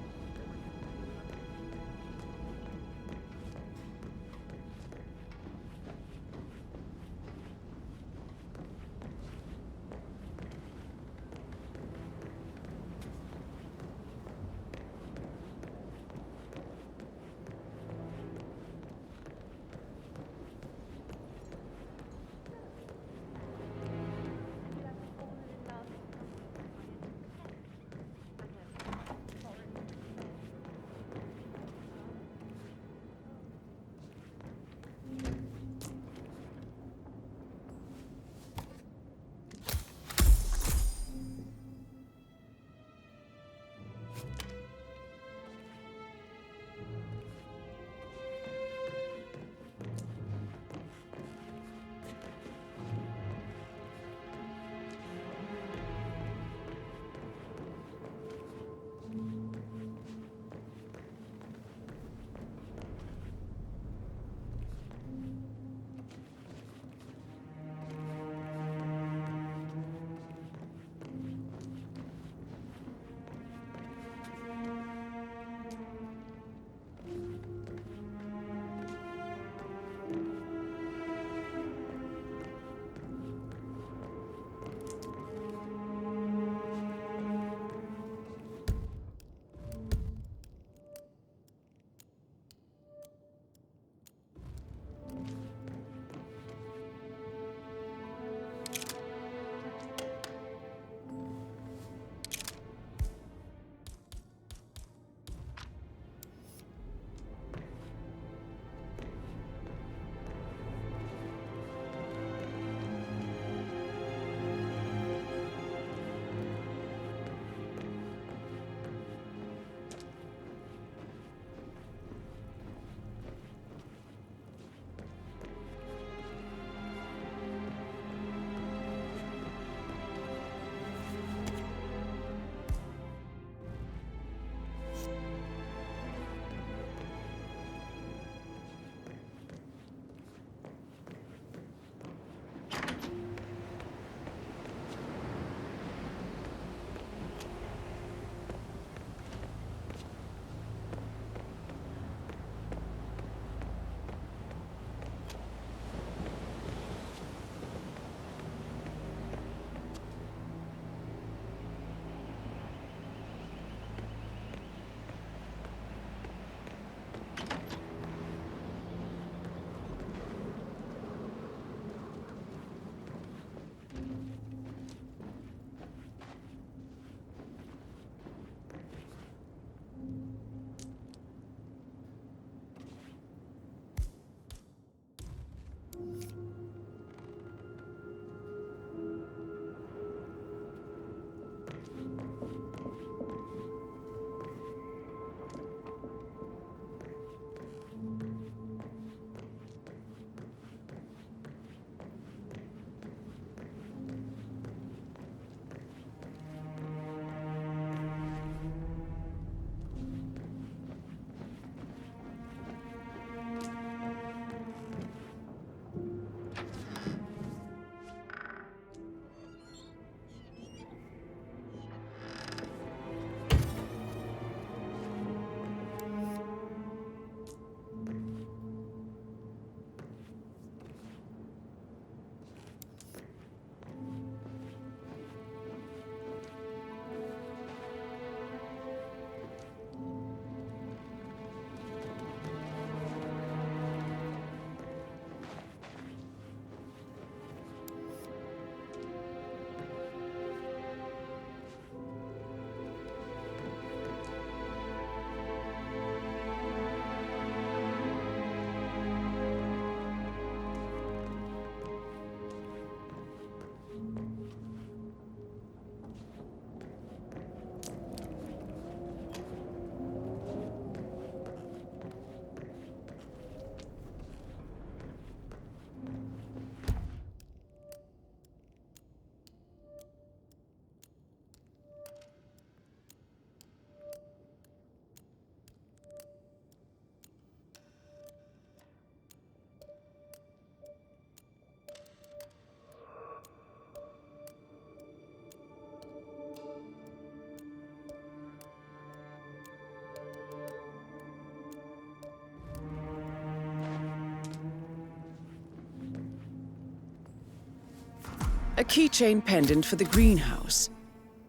A keychain pendant for the greenhouse.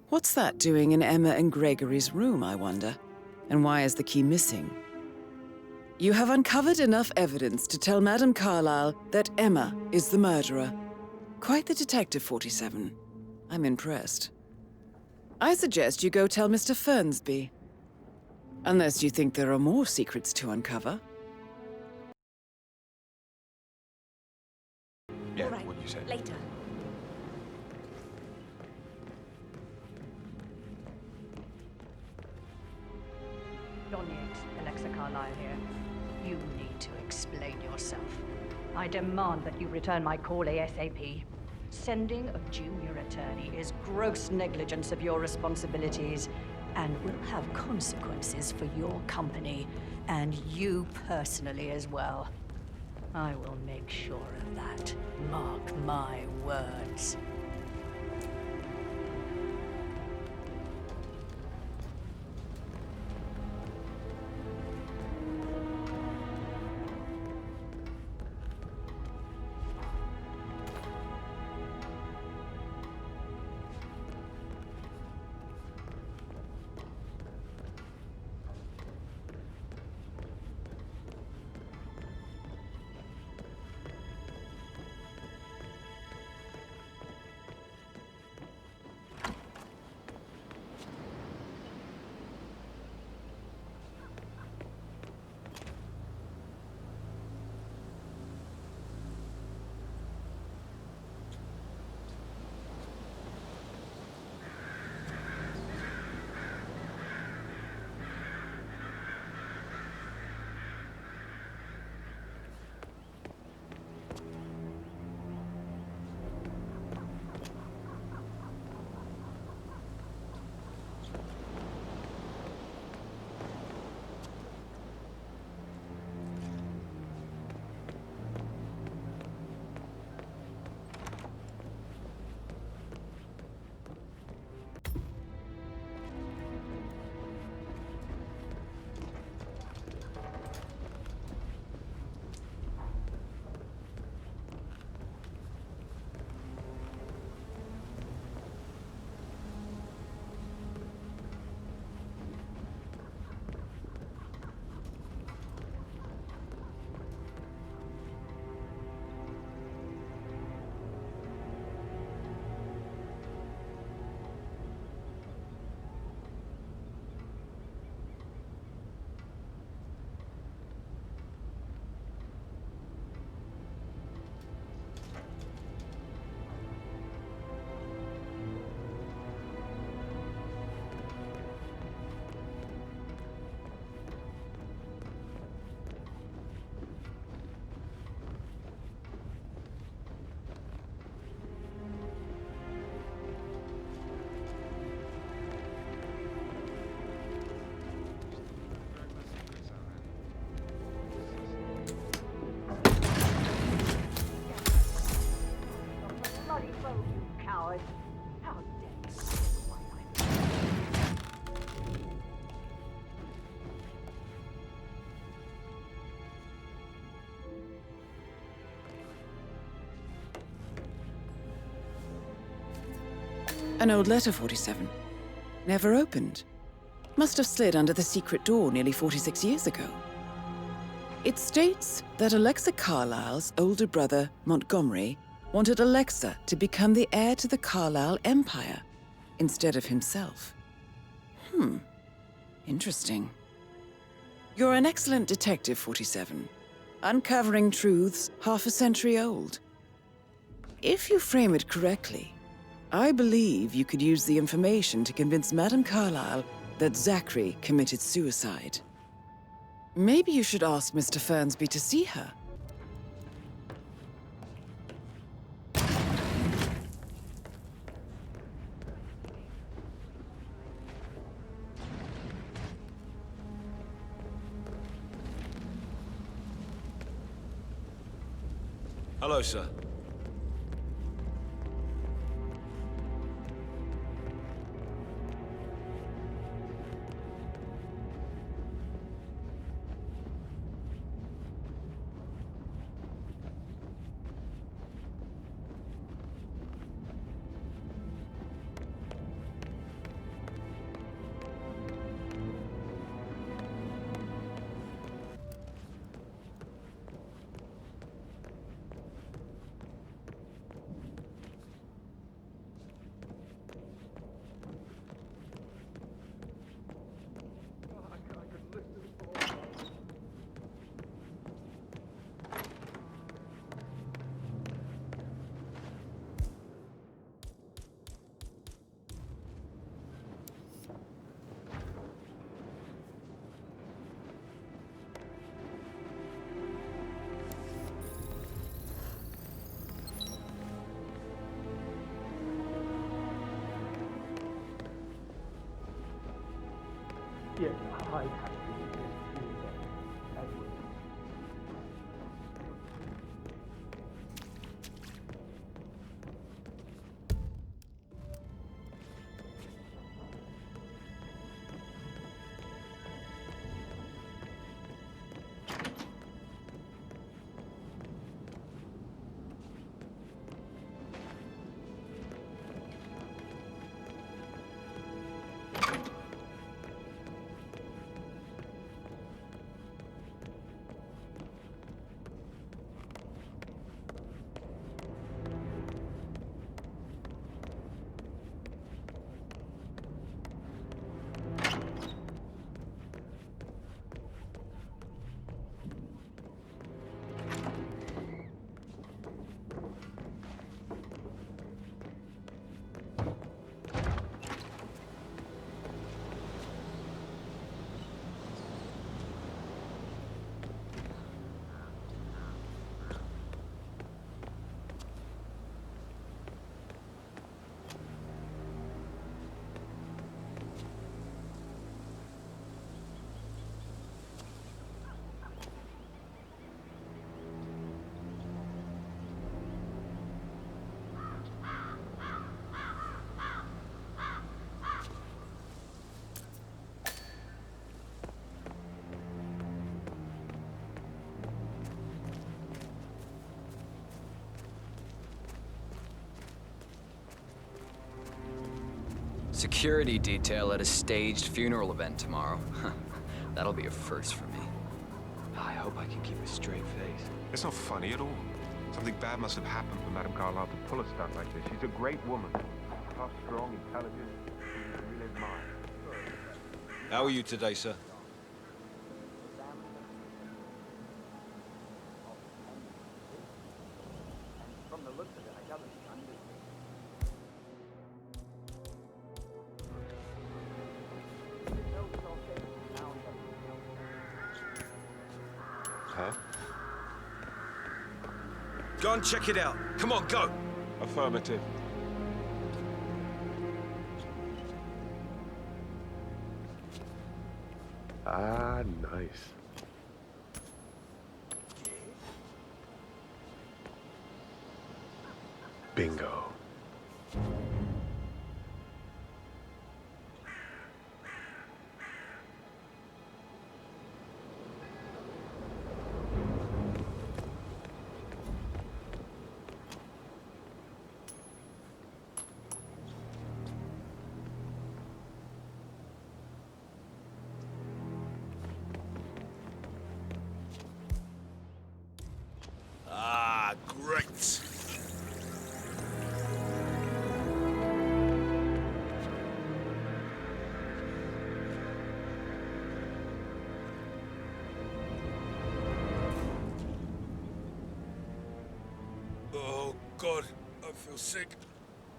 What's that doing in Emma and Gregory's room, I wonder? And why is the key missing? You have uncovered enough evidence to tell Madame Carlyle that Emma is the murderer. Quite the detective, 47. I'm impressed. I suggest you go tell Mr. Fernsby. Unless you think there are more secrets to uncover. Yeah, All right, what you said. later. Your name's Alexa Carlyle here. You need to explain yourself. I demand that you return my call ASAP. Sending a junior attorney is gross negligence of your responsibilities and will have consequences for your company and you personally as well. I will make sure of that. Mark my words. An old letter, 47. Never opened. Must have slid under the secret door nearly 46 years ago. It states that Alexa Carlyle's older brother, Montgomery, wanted Alexa to become the heir to the Carlyle Empire instead of himself. Interesting. You're an excellent detective, 47. Uncovering truths half a century old. If you frame it correctly, I believe you could use the information to convince Madame Carlyle that Zachary committed suicide. Maybe you should ask Mr. Fernsby to see her. Hello, sir. Yes, I have to do Edward. Security detail at a staged funeral event tomorrow. That'll be a first for me. I hope I can keep a straight face. It's not funny at all. Something bad must have happened for Madame Carlyle to pull a stunt like this. She's a great woman. Tough, strong, intelligent. She's really admired. How are you today, sir? From the looks of it, I gather she's under. Huh? Go and check it out. Come on, go! Affirmative. Ah, nice. Bingo. Ah, great. Oh, God, I feel sick.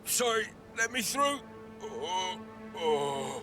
Sorry, let me through. Oh.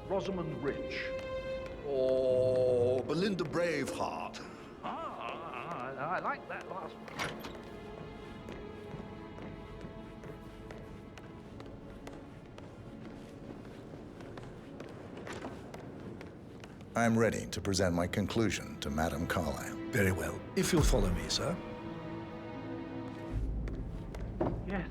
Rosamund Rich. Or Belinda Braveheart. I like that last one. I'm ready to present my conclusion to Madame Carlyle. Very well. If you'll follow me, sir. Yes.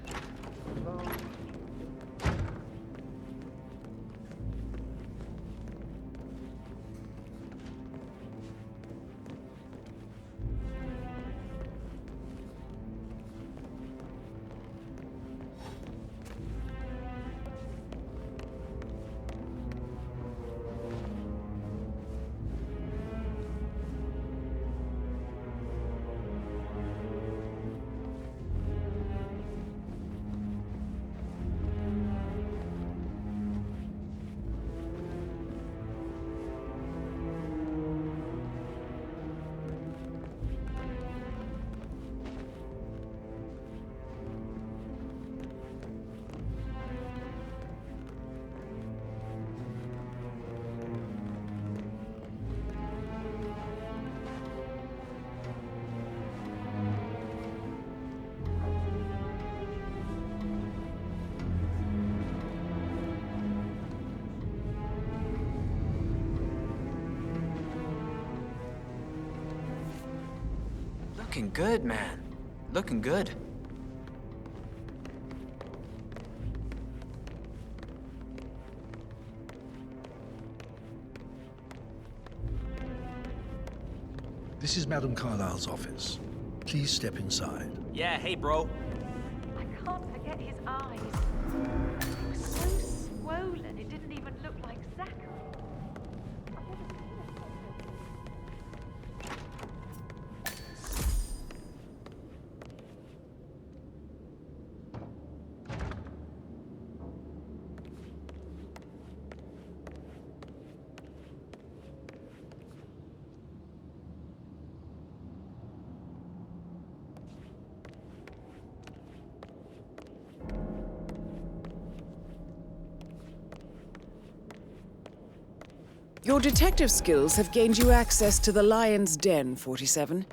Looking good, man. Looking good. This is Madame Carlyle's office. Please step inside. Yeah, hey, bro. I can't forget his eyes. They were so swollen, it didn't even look like Zachary. I've never seen a Your detective skills have gained you access to the Lion's Den, 47.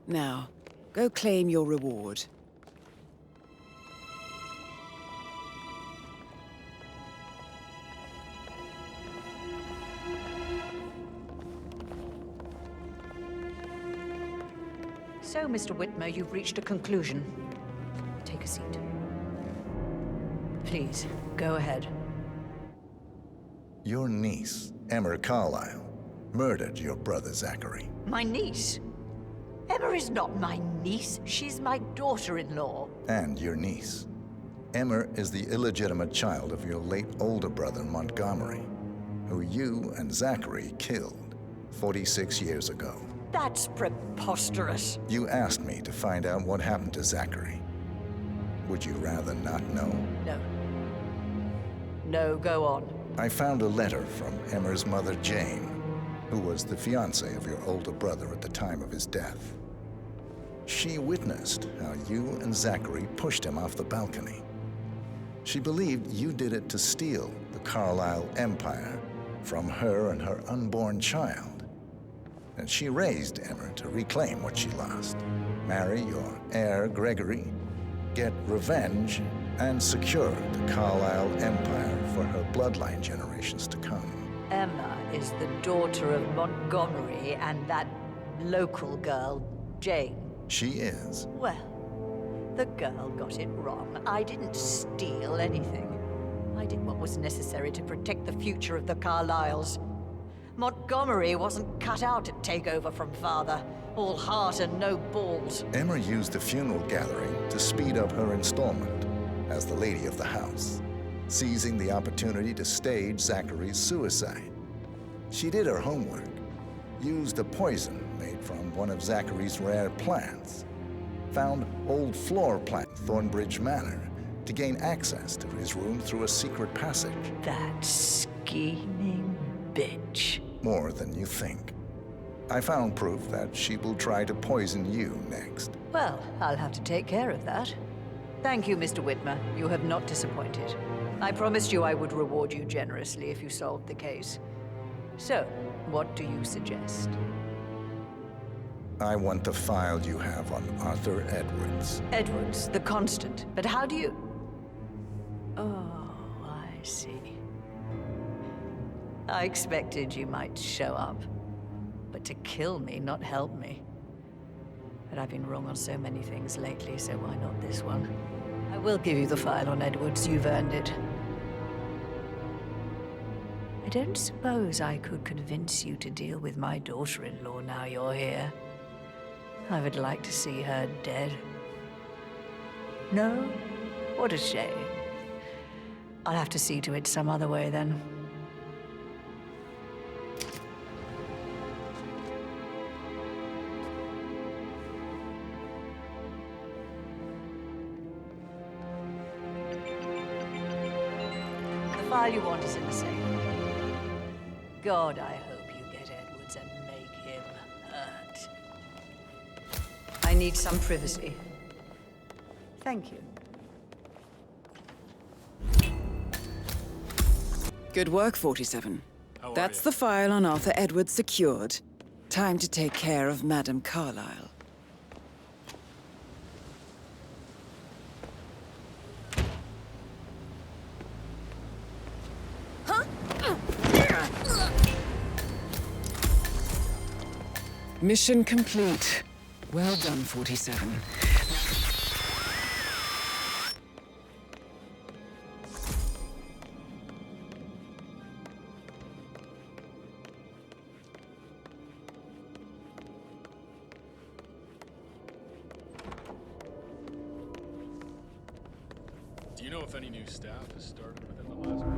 Now, go claim your reward. So, Mr. Whitmer, you've reached a conclusion. Take a seat. Please, go ahead. Your niece, Emma Carlyle, murdered your brother Zachary. My niece? Emma is not my niece. She's my daughter-in-law. And your niece. Emma is the illegitimate child of your late older brother Montgomery, who you and Zachary killed 46 years ago. That's preposterous. You asked me to find out what happened to Zachary. Would you rather not know? No. No, go on. I found a letter from Emma's mother, Jane, who was the fiancée of your older brother at the time of his death. She witnessed how you and Zachary pushed him off the balcony. She believed you did it to steal the Carlyle empire from her and her unborn child. And she raised Emma to reclaim what she lost. Marry your heir, Gregory, get revenge, and secure the Carlyle empire for her bloodline generations to come. Emma is the daughter of Montgomery and that local girl, Jane. She is. Well, the girl got it wrong. I didn't steal anything. I did what was necessary to protect the future of the Carlyles. Montgomery wasn't cut out to take over from father. All heart and no balls. Emma used the funeral gathering to speed up her installment as the lady of the house, seizing the opportunity to stage Zachary's suicide. She did her homework, used a poison made from one of Zachary's rare plants, found old floor plant Thornbridge Manor to gain access to his room through a secret passage. That scheming bitch. More than you think. I found proof that she will try to poison you next. Well, I'll have to take care of that. Thank you, Mr. Whitmer. You have not disappointed. I promised you I would reward you generously if you solved the case. So, what do you suggest? I want the file you have on Arthur Edwards. Edwards, the constant. But how do you... Oh, I see. I expected you might show up. But to kill me, not help me. But I've been wrong on so many things lately, so why not this one? I will give you the file on Edwards. You've earned it. I don't suppose I could convince you to deal with my daughter-in-law now you're here. I would like to see her dead. No? What a shame. I'll have to see to it some other way then. The file you want is in the safe. God, I hope you get Edwards and make him hurt. I need some privacy. Thank you. Good work, 47. That's the file on Arthur Edwards secured. Time to take care of Madame Carlyle. Mission complete. Well done, 47. Do you know if any new staff has started within the last week?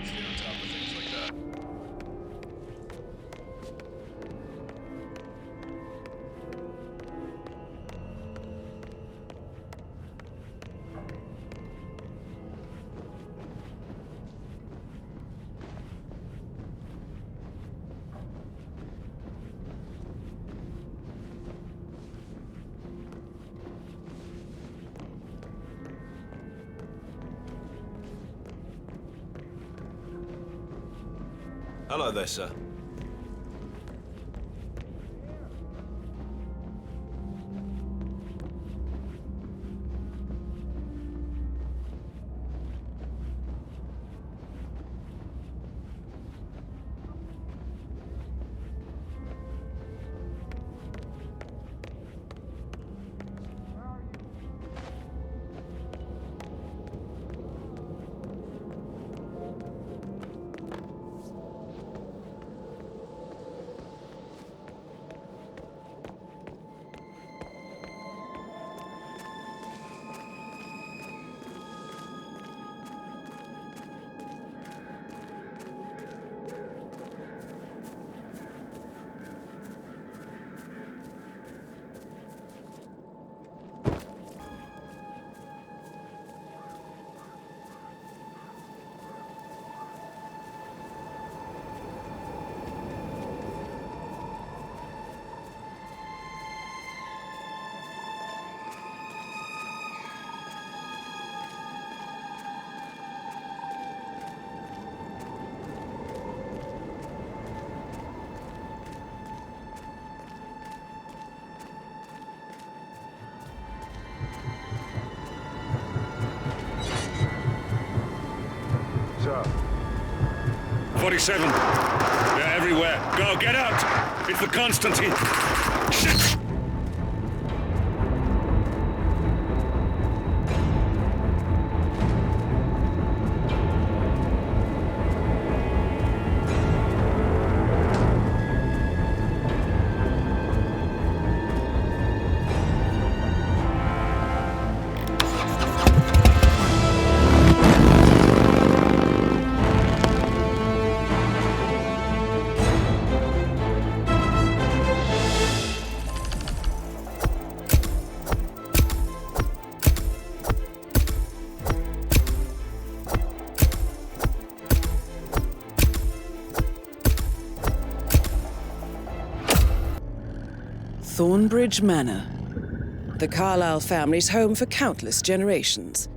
Stay on top of things like that. Hello there, sir. Sir. 47. They're everywhere. Go, get out! It's the Constantine. Shit! Thornbridge Manor, the Carlyle family's home for countless generations.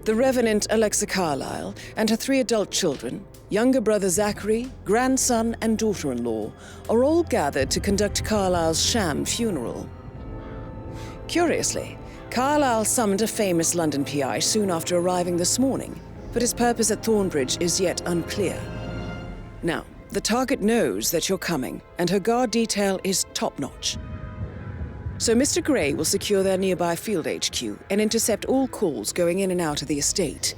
The Revenant Alexa Carlyle and her 3 adult children, younger brother Zachary, grandson and daughter-in-law, are all gathered to conduct Carlyle's sham funeral. Curiously, Carlyle summoned a famous London PI soon after arriving this morning, but his purpose at Thornbridge is yet unclear. Now, the target knows that you're coming, and her guard detail is top-notch. So Mr. Gray will secure their nearby field HQ and intercept all calls going in and out of the estate.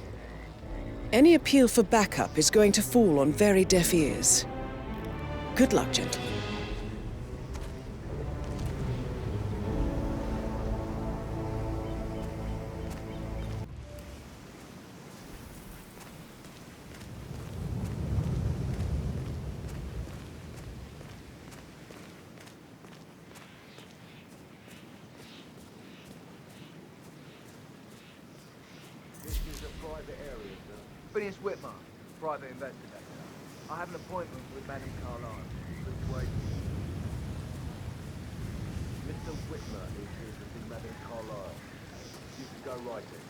Any appeal for backup is going to fall on very deaf ears. Good luck, gentlemen. Phineas Whitmer, private investigator. I have an appointment with Madame Carlyle. Please wait. Mr. Whitmer is here to see Madame Carlyle. You can go right in.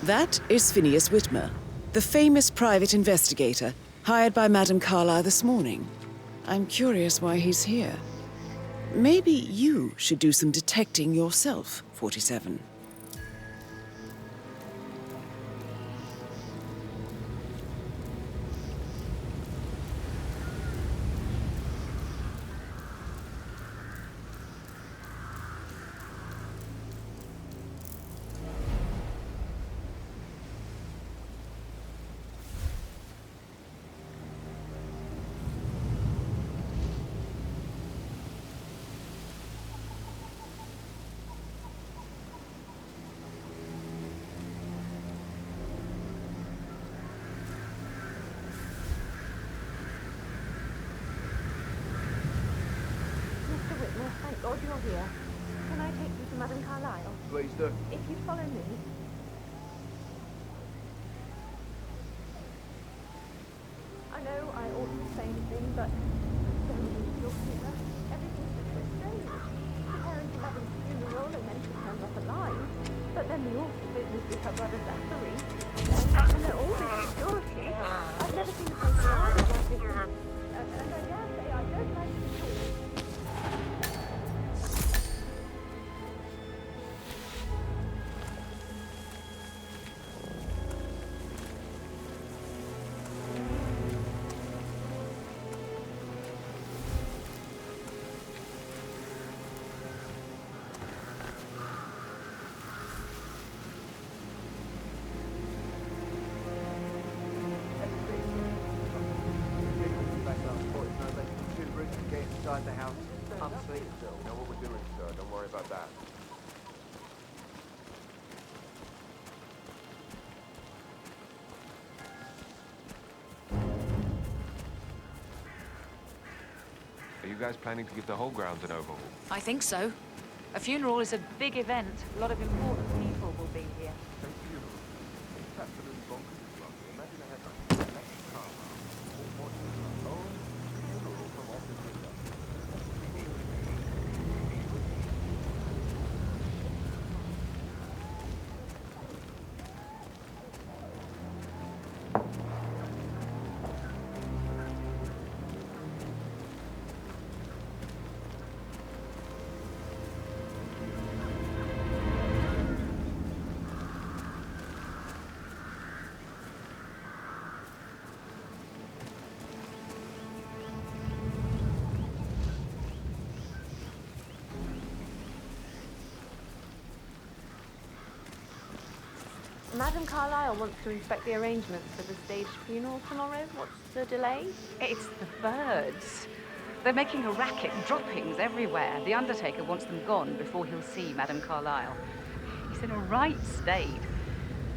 That is Phineas Whitmer, the famous private investigator hired by Madame Carlyle this morning. I'm curious why he's here. Maybe you should do some detecting yourself, 47. Thank God you're here. Can I take you to Madame Carlyle? Please do. If you follow me. I know I oughtn't say anything, but I'm so relieved you're here. Everything's just so strange. Preparing for Madame's funeral, and then she turns up alive. But then the awful business with her brother Zachary. And then all this security. I've never seen a place like this. And I dare say I don't like it at all. Inside the house. I'm safe still. We know what we're doing, sir. Don't worry about that. Are you guys planning to give the whole grounds an overhaul? I think so. A funeral is a big event. A lot of important people will be here. It's absolutely bonkers as well. Imagine I had like electric car. Oh, funeral from office window. Madame Carlyle wants to inspect the arrangements for the staged funeral tomorrow. What's the delay? It's the birds. They're making a racket, droppings everywhere. The undertaker wants them gone before he'll see Madame Carlyle. He's in a right state.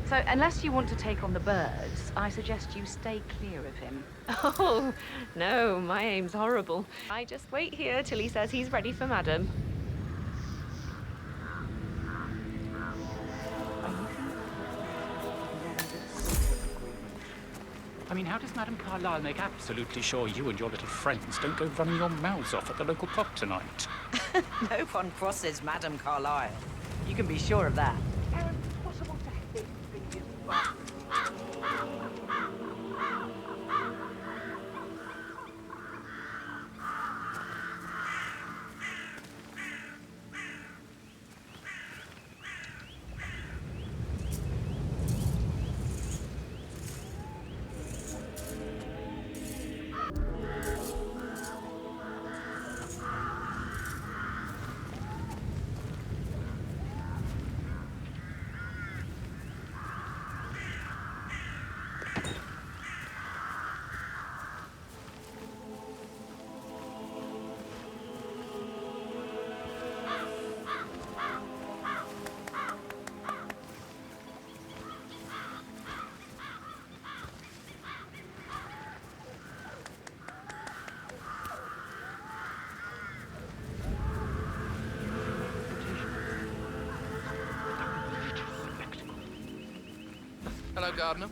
So unless you want to take on the birds, I suggest you stay clear of him. Oh, no, my aim's horrible. I just wait here till he says he's ready for Madame. I mean, how does Madame Carlyle make absolutely sure you and your little friends don't go running your mouths off at the local pub tonight? No one crosses Madame Carlyle. You can be sure of that. Possible to hit these Hello, Gardener.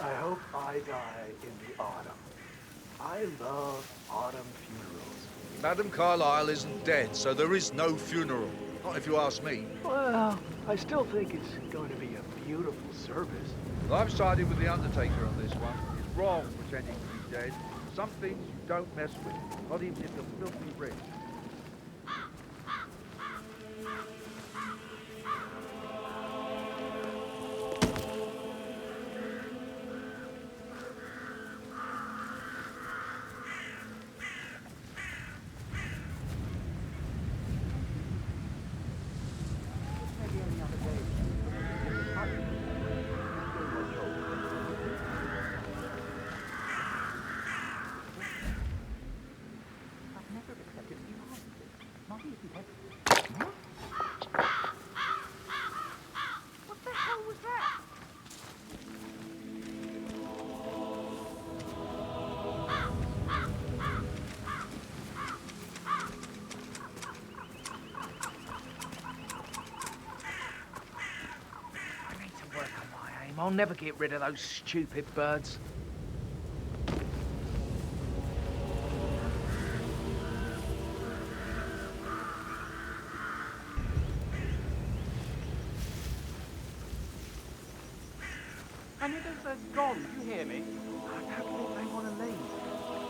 I hope I die in the autumn. I love autumn funerals. Madame Carlyle isn't dead, so there is no funeral. Not if you ask me. Well, I still think it's going to be a beautiful service. I've sided with the Undertaker on this one. It's wrong pretending to be dead. Some things you don't mess with, not even if you're filthy rich. I'll never get rid of those stupid birds. I know those birds gone. Do you hear me? I don't think they want to leave.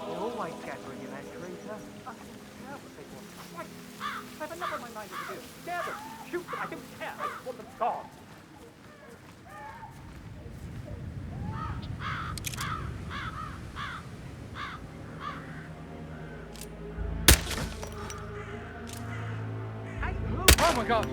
They're always gathering in that tree, sir. I don't care what they want. Right. I have enough on my mind as it is. Scare them. Shoot them. I don't care. I just want them gone. Oh my God!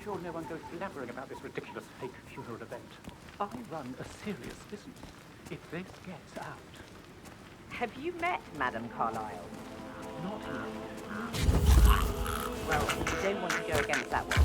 Sure no one goes blabbering about this ridiculous fake funeral event. I run a serious business. If this gets out... Have you met Madame Carlyle? Not yet. Well, you don't want to go against that one.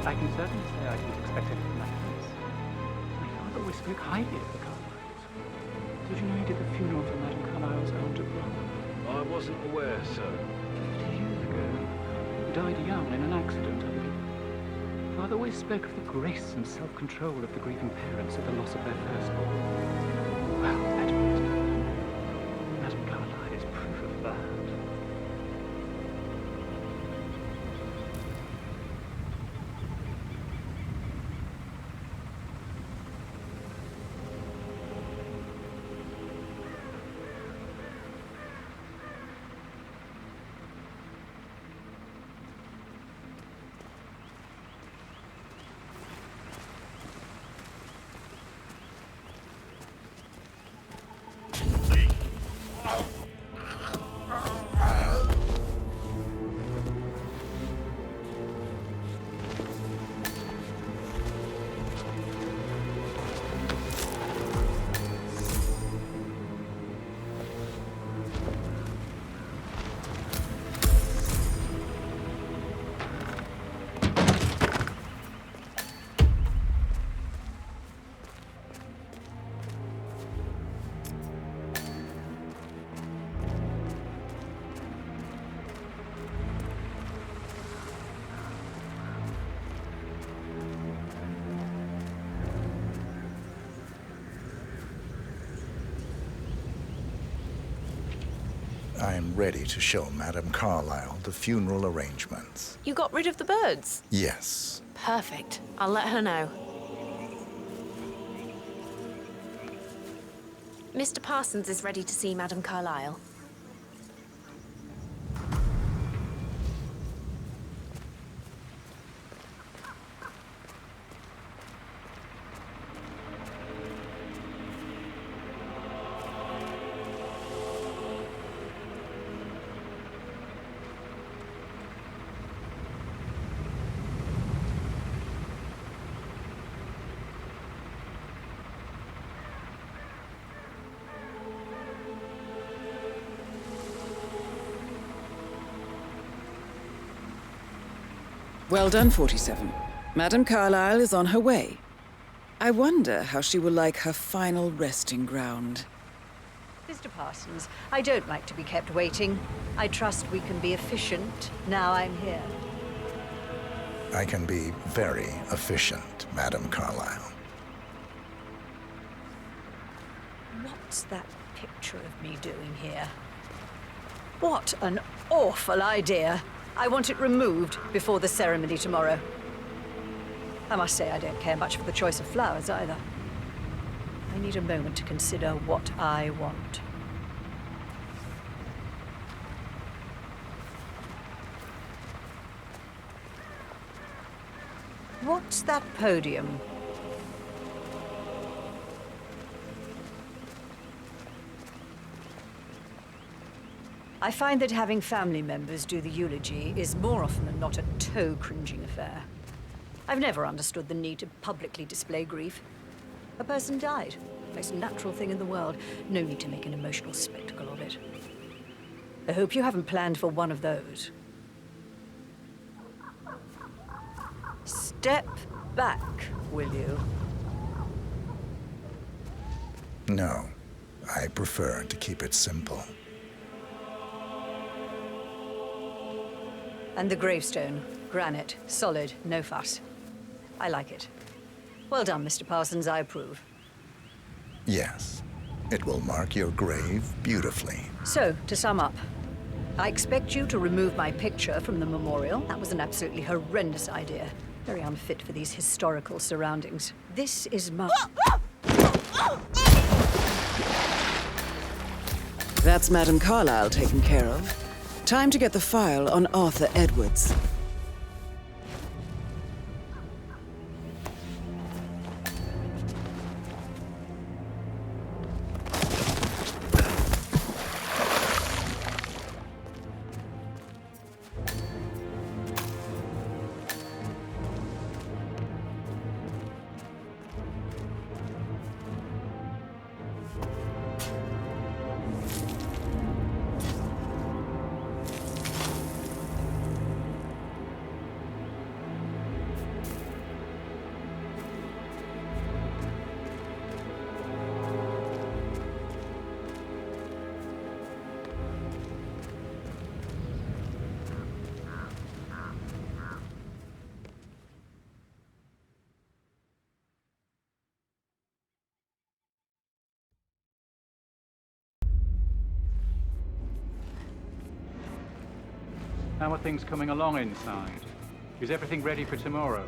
I can certainly say I didn't expect anything like this. My father always spoke highly of the Carlyles. Did you know he did the funeral for Madame Carlyle's older brother? I wasn't aware, sir. 50 years ago. He died young in an accident, I believe. Father always spoke of the grace and self-control of the grieving parents at the loss of their firstborn. Well, admit it. Madame Carlyle is proof of that. I am ready to show Madame Carlyle the funeral arrangements. You got rid of the birds? Yes. Perfect. I'll let her know. Mr. Parsons is ready to see Madame Carlyle. Well done, 47. Madame Carlyle is on her way. I wonder how she will like her final resting ground. Mr. Parsons, I don't like to be kept waiting. I trust we can be efficient now I'm here. I can be very efficient, Madame Carlyle. What's that picture of me doing here? What an awful idea. I want it removed before the ceremony tomorrow. I must say I don't care much for the choice of flowers either. I need a moment to consider what I want. What's that podium? I find that having family members do the eulogy is more often than not a toe-cringing affair. I've never understood the need to publicly display grief. A person died. Most natural thing in the world. No need to make an emotional spectacle of it. I hope you haven't planned for one of those. Step back, will you? No, I prefer to keep it simple. And the gravestone. Granite. Solid. No fuss. I like it. Well done, Mr. Parsons. I approve. Yes, it will mark your grave beautifully. So, to sum up, I expect you to remove my picture from the memorial. That was an absolutely horrendous idea. Very unfit for these historical surroundings. This is my... That's Madame Carlyle taken care of. Time to get the file on Arthur Edwards. How are things coming along inside? Is everything ready for tomorrow?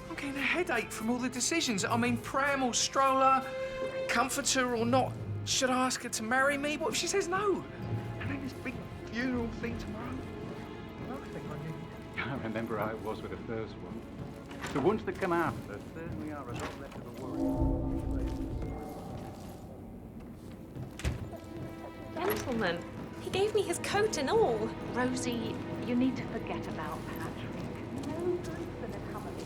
I'm getting a headache from all the decisions. I mean, pram or stroller, comforter or not. Should I ask her to marry me? What if she says no? And then this big funeral thing tomorrow. Another thing I need. I remember how it was with the first one. The ones that come after certainly are a lot less of a worry. Gentlemen, he gave me his coat and all. Rosie, you need to forget about Patrick. No good for the company.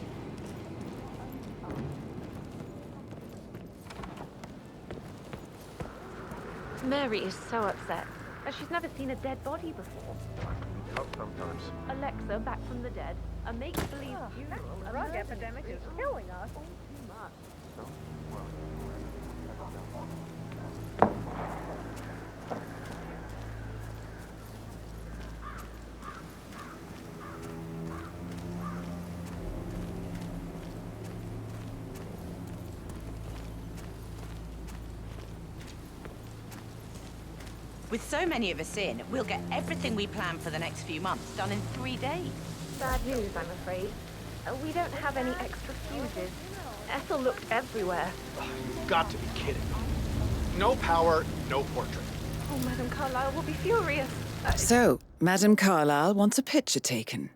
Mary is so upset. She's never seen a dead body before. Tough sometimes. Alexa, back from the dead. A make-believe funeral. The drug epidemic is killing us. Too much. So, well, With so many of us in, we'll get everything we plan for the next few months done in 3 days. Bad news, I'm afraid. We don't have any extra fuses. Ethel looked everywhere. You've got to be kidding me. No power, no portrait. Oh, Madame Carlyle will be furious. So, Madame Carlyle wants a picture taken.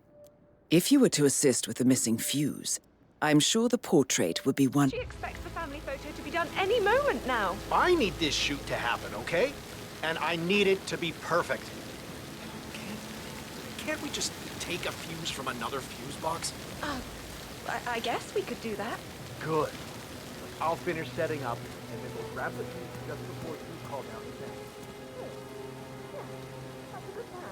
If you were to assist with the missing fuse, I'm sure the portrait would be one... She expects the family photo to be done any moment now. I need this shoot to happen, okay? And I need it to be perfect. Can't we just take a fuse from another fuse box? I guess we could do that. Good. I'll finish setting up, and then we'll grab the fuse just before you call down the tank. That's a good plan.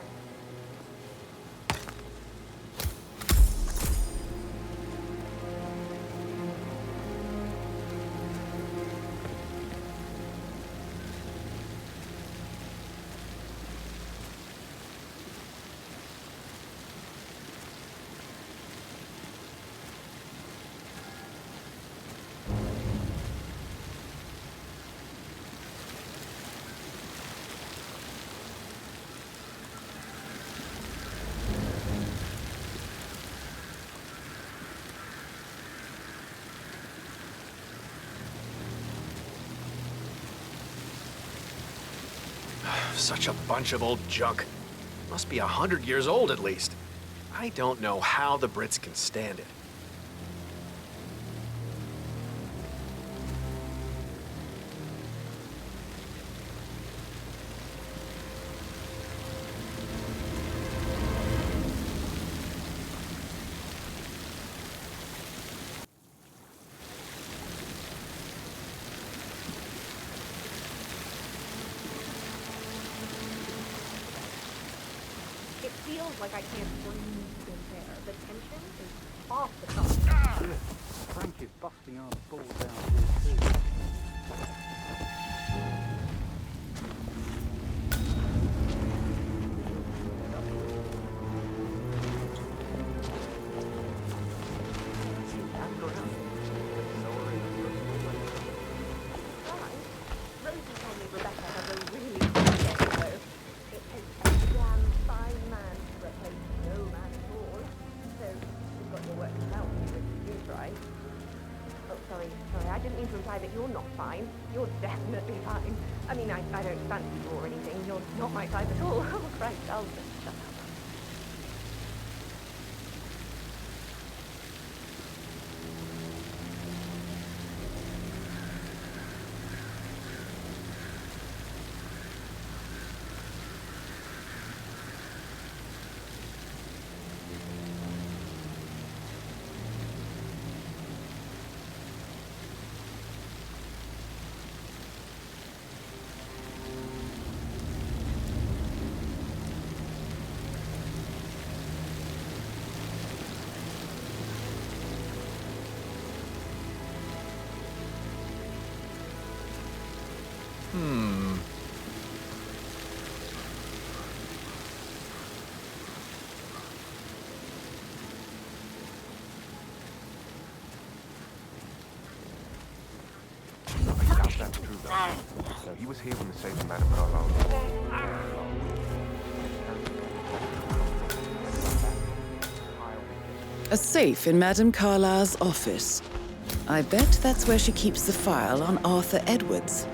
Such a bunch of old junk. Must be 100 years old at least. I don't know how the Brits can stand it. feels like I can't breathe in there. The tension is off the top. Frank is busting our balls out here too. Rosie told me Rebecca has a really good day, though. It takes a damn fine man to replace no man at all. So, you've got your work cut out for you if you do try. Oh, sorry, I didn't mean to imply that you're not fine. You're definitely fine. I mean, I don't fancy you or anything. You're not my type at all. Oh, Christ, I'll just shut up. That's true, though. He was here when the safe of Madame Carlyle. A safe in Madame Carlyle's office. I bet that's where she keeps the file on Arthur Edwards.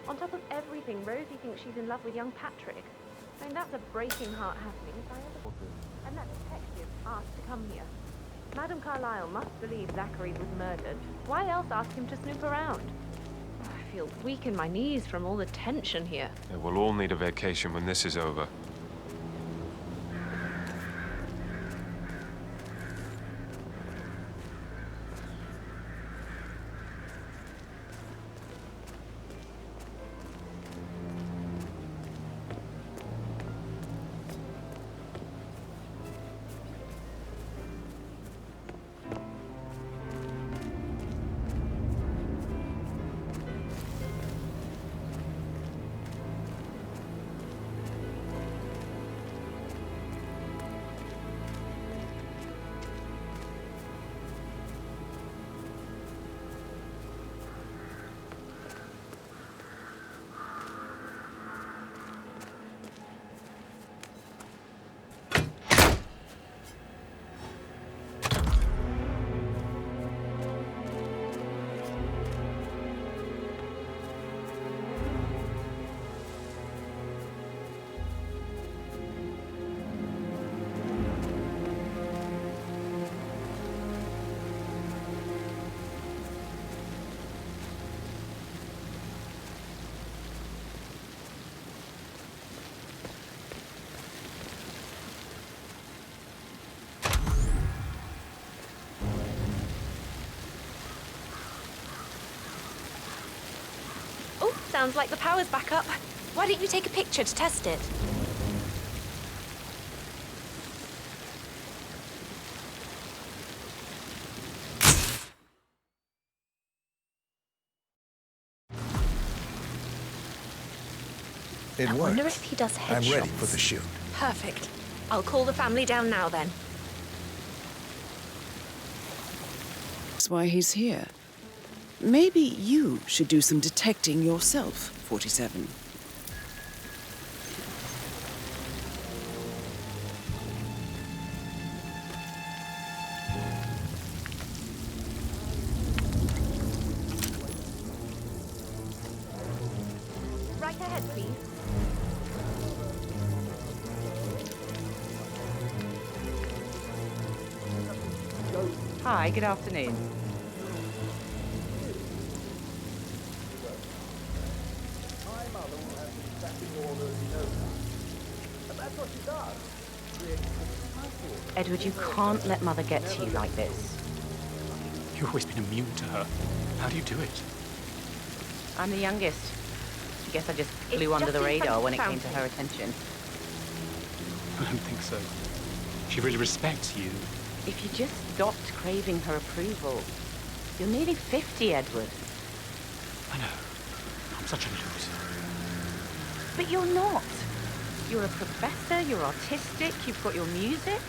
On top of everything, Rosie thinks she's in love with young Patrick. I mean, that's a breaking heart happening if I ever... And that detective asked to come here. Madame Carlyle must believe Zachary was murdered. Why else ask him to snoop around? Oh, I feel weak in my knees from all the tension here. Yeah, we'll all need a vacation when this is over. Sounds like the power's back up. Why don't you take a picture to test it? It I works. wonder if he does headshots. I'm ready for the shoot. Perfect. I'll call the family down now then. That's why he's here. Maybe you should do some detecting yourself, 47. Right ahead, please. Hi, good afternoon. My mother will have this back in order as you know that. And that's what she does. Creates a cycle. Edward, you can't let Mother get to you like this. You've always been immune to her. How do you do it? I'm the youngest. I guess I just flew It's under just the in front radar of when the it came to fountain. her attention. I don't think so. She really respects you. If you just stopped craving her approval. You're nearly 50, Edward. I know. I'm such a loser. But you're not. You're a professor, you're artistic, you've got your music.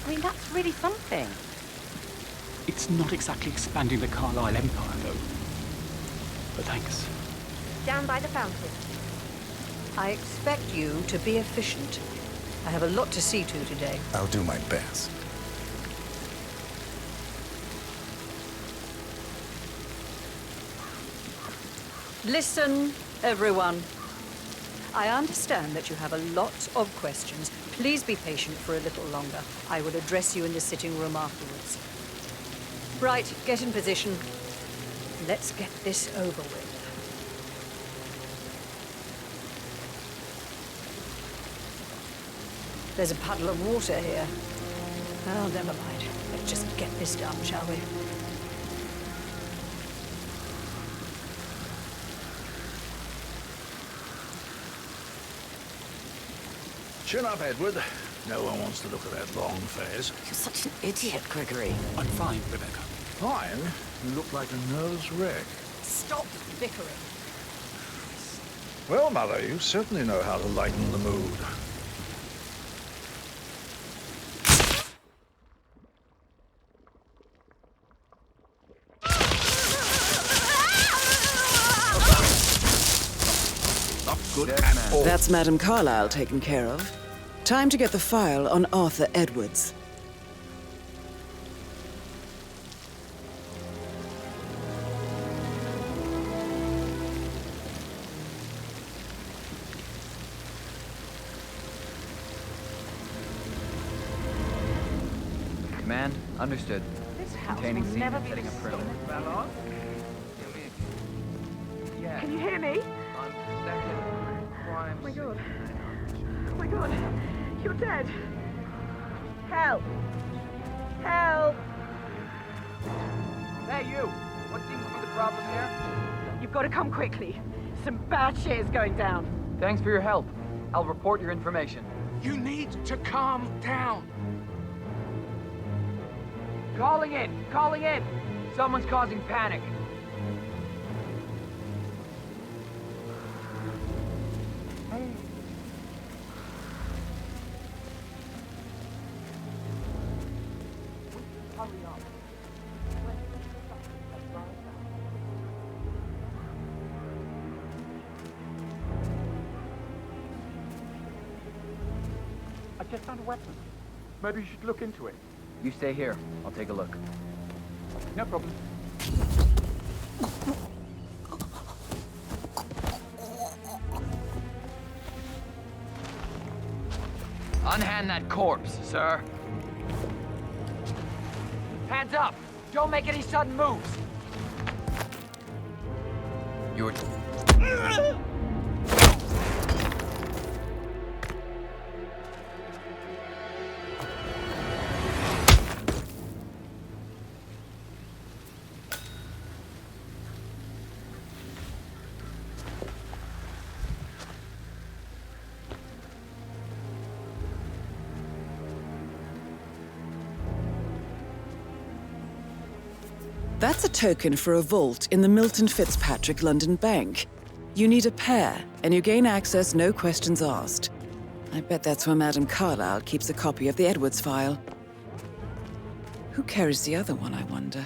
I mean, that's really something. It's not exactly expanding the Carlisle Empire, though. But thanks. Down by the fountain. I expect you to be efficient. I have a lot to see to today. I'll do my best. Listen, everyone. I understand that you have a lot of questions. Please be patient for a little longer. I will address you in the sitting room afterwards. Right, get in position. Let's get this over with. There's a puddle of water here. Oh, never mind. Let's just get this done, shall we? Chin up, Edward. No one wants to look at that long face. You're such an idiot, Gregory. I'm fine, Rebecca. Fine? You look like a nervous wreck. Stop bickering. Well, Mother, you certainly know how to lighten the mood. Not good at all. That's Madame Carlisle taken care of. Time to get the file on Arthur Edwards. Command, understood. This house Containing will scene never and be setting a perimeter. Ballard? Yeah. Can you hear me? Unsuspected crime Oh my scene. god. Oh my god. You're dead. Help. Help. Hey, you! What seems to be the problem here? You've got to come quickly. Some bad shit is going down. Thanks for your help. I'll report your information. You need to calm down. Calling in! Calling in! Someone's causing panic. Hurry up. I just found a weapon. Maybe you should look into it. You stay here. I'll take a look. No problem. Unhand that corpse, sir. Hands up! Don't make any sudden moves! You're... That's a token for a vault in the Milton Fitzpatrick London Bank. You need a pair, and you gain access no questions asked. I bet that's where Madame Carlyle keeps a copy of the Edwards file. Who carries the other one, I wonder?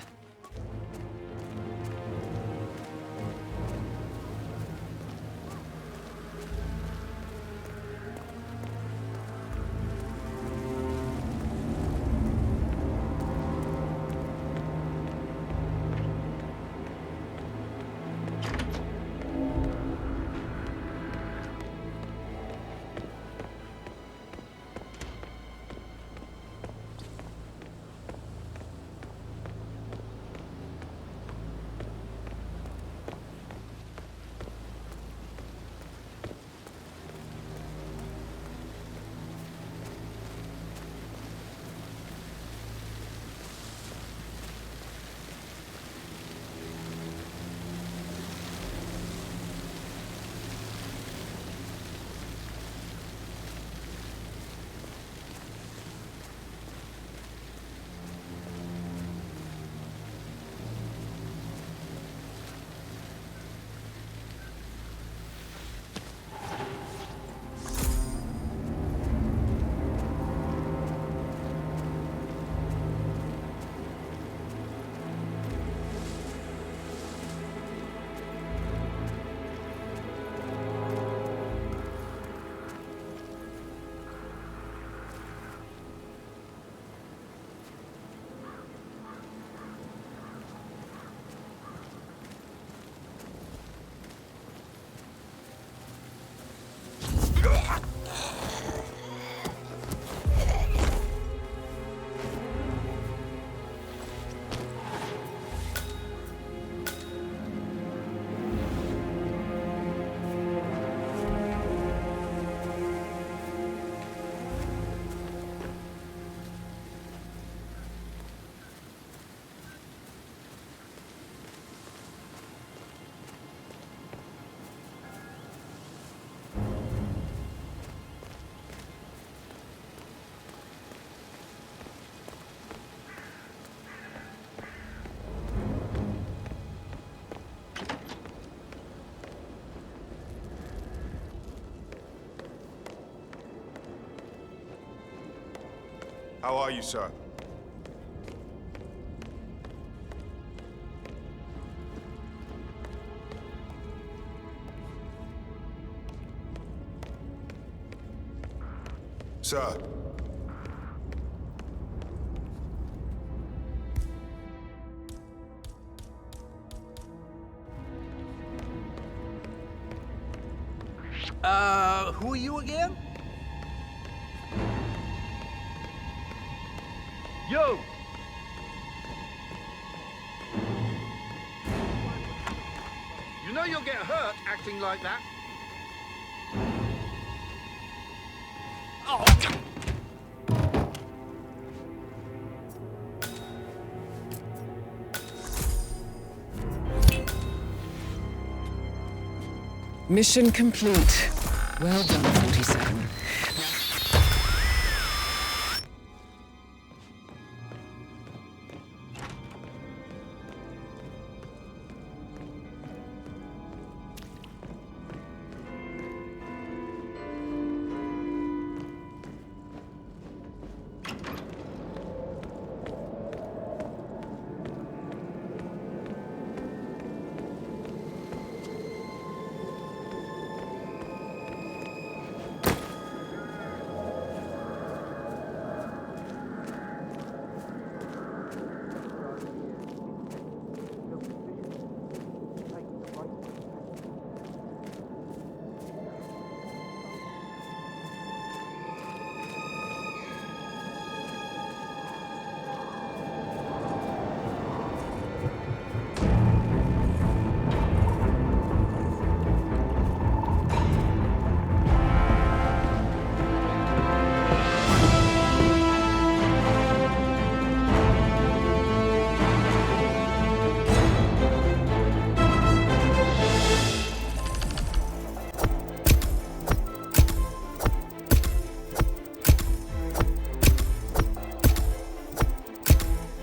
How are you, sir? Sir. Who are you again? You! You know you'll get hurt acting like that. Oh! Mission complete. Well done, 47.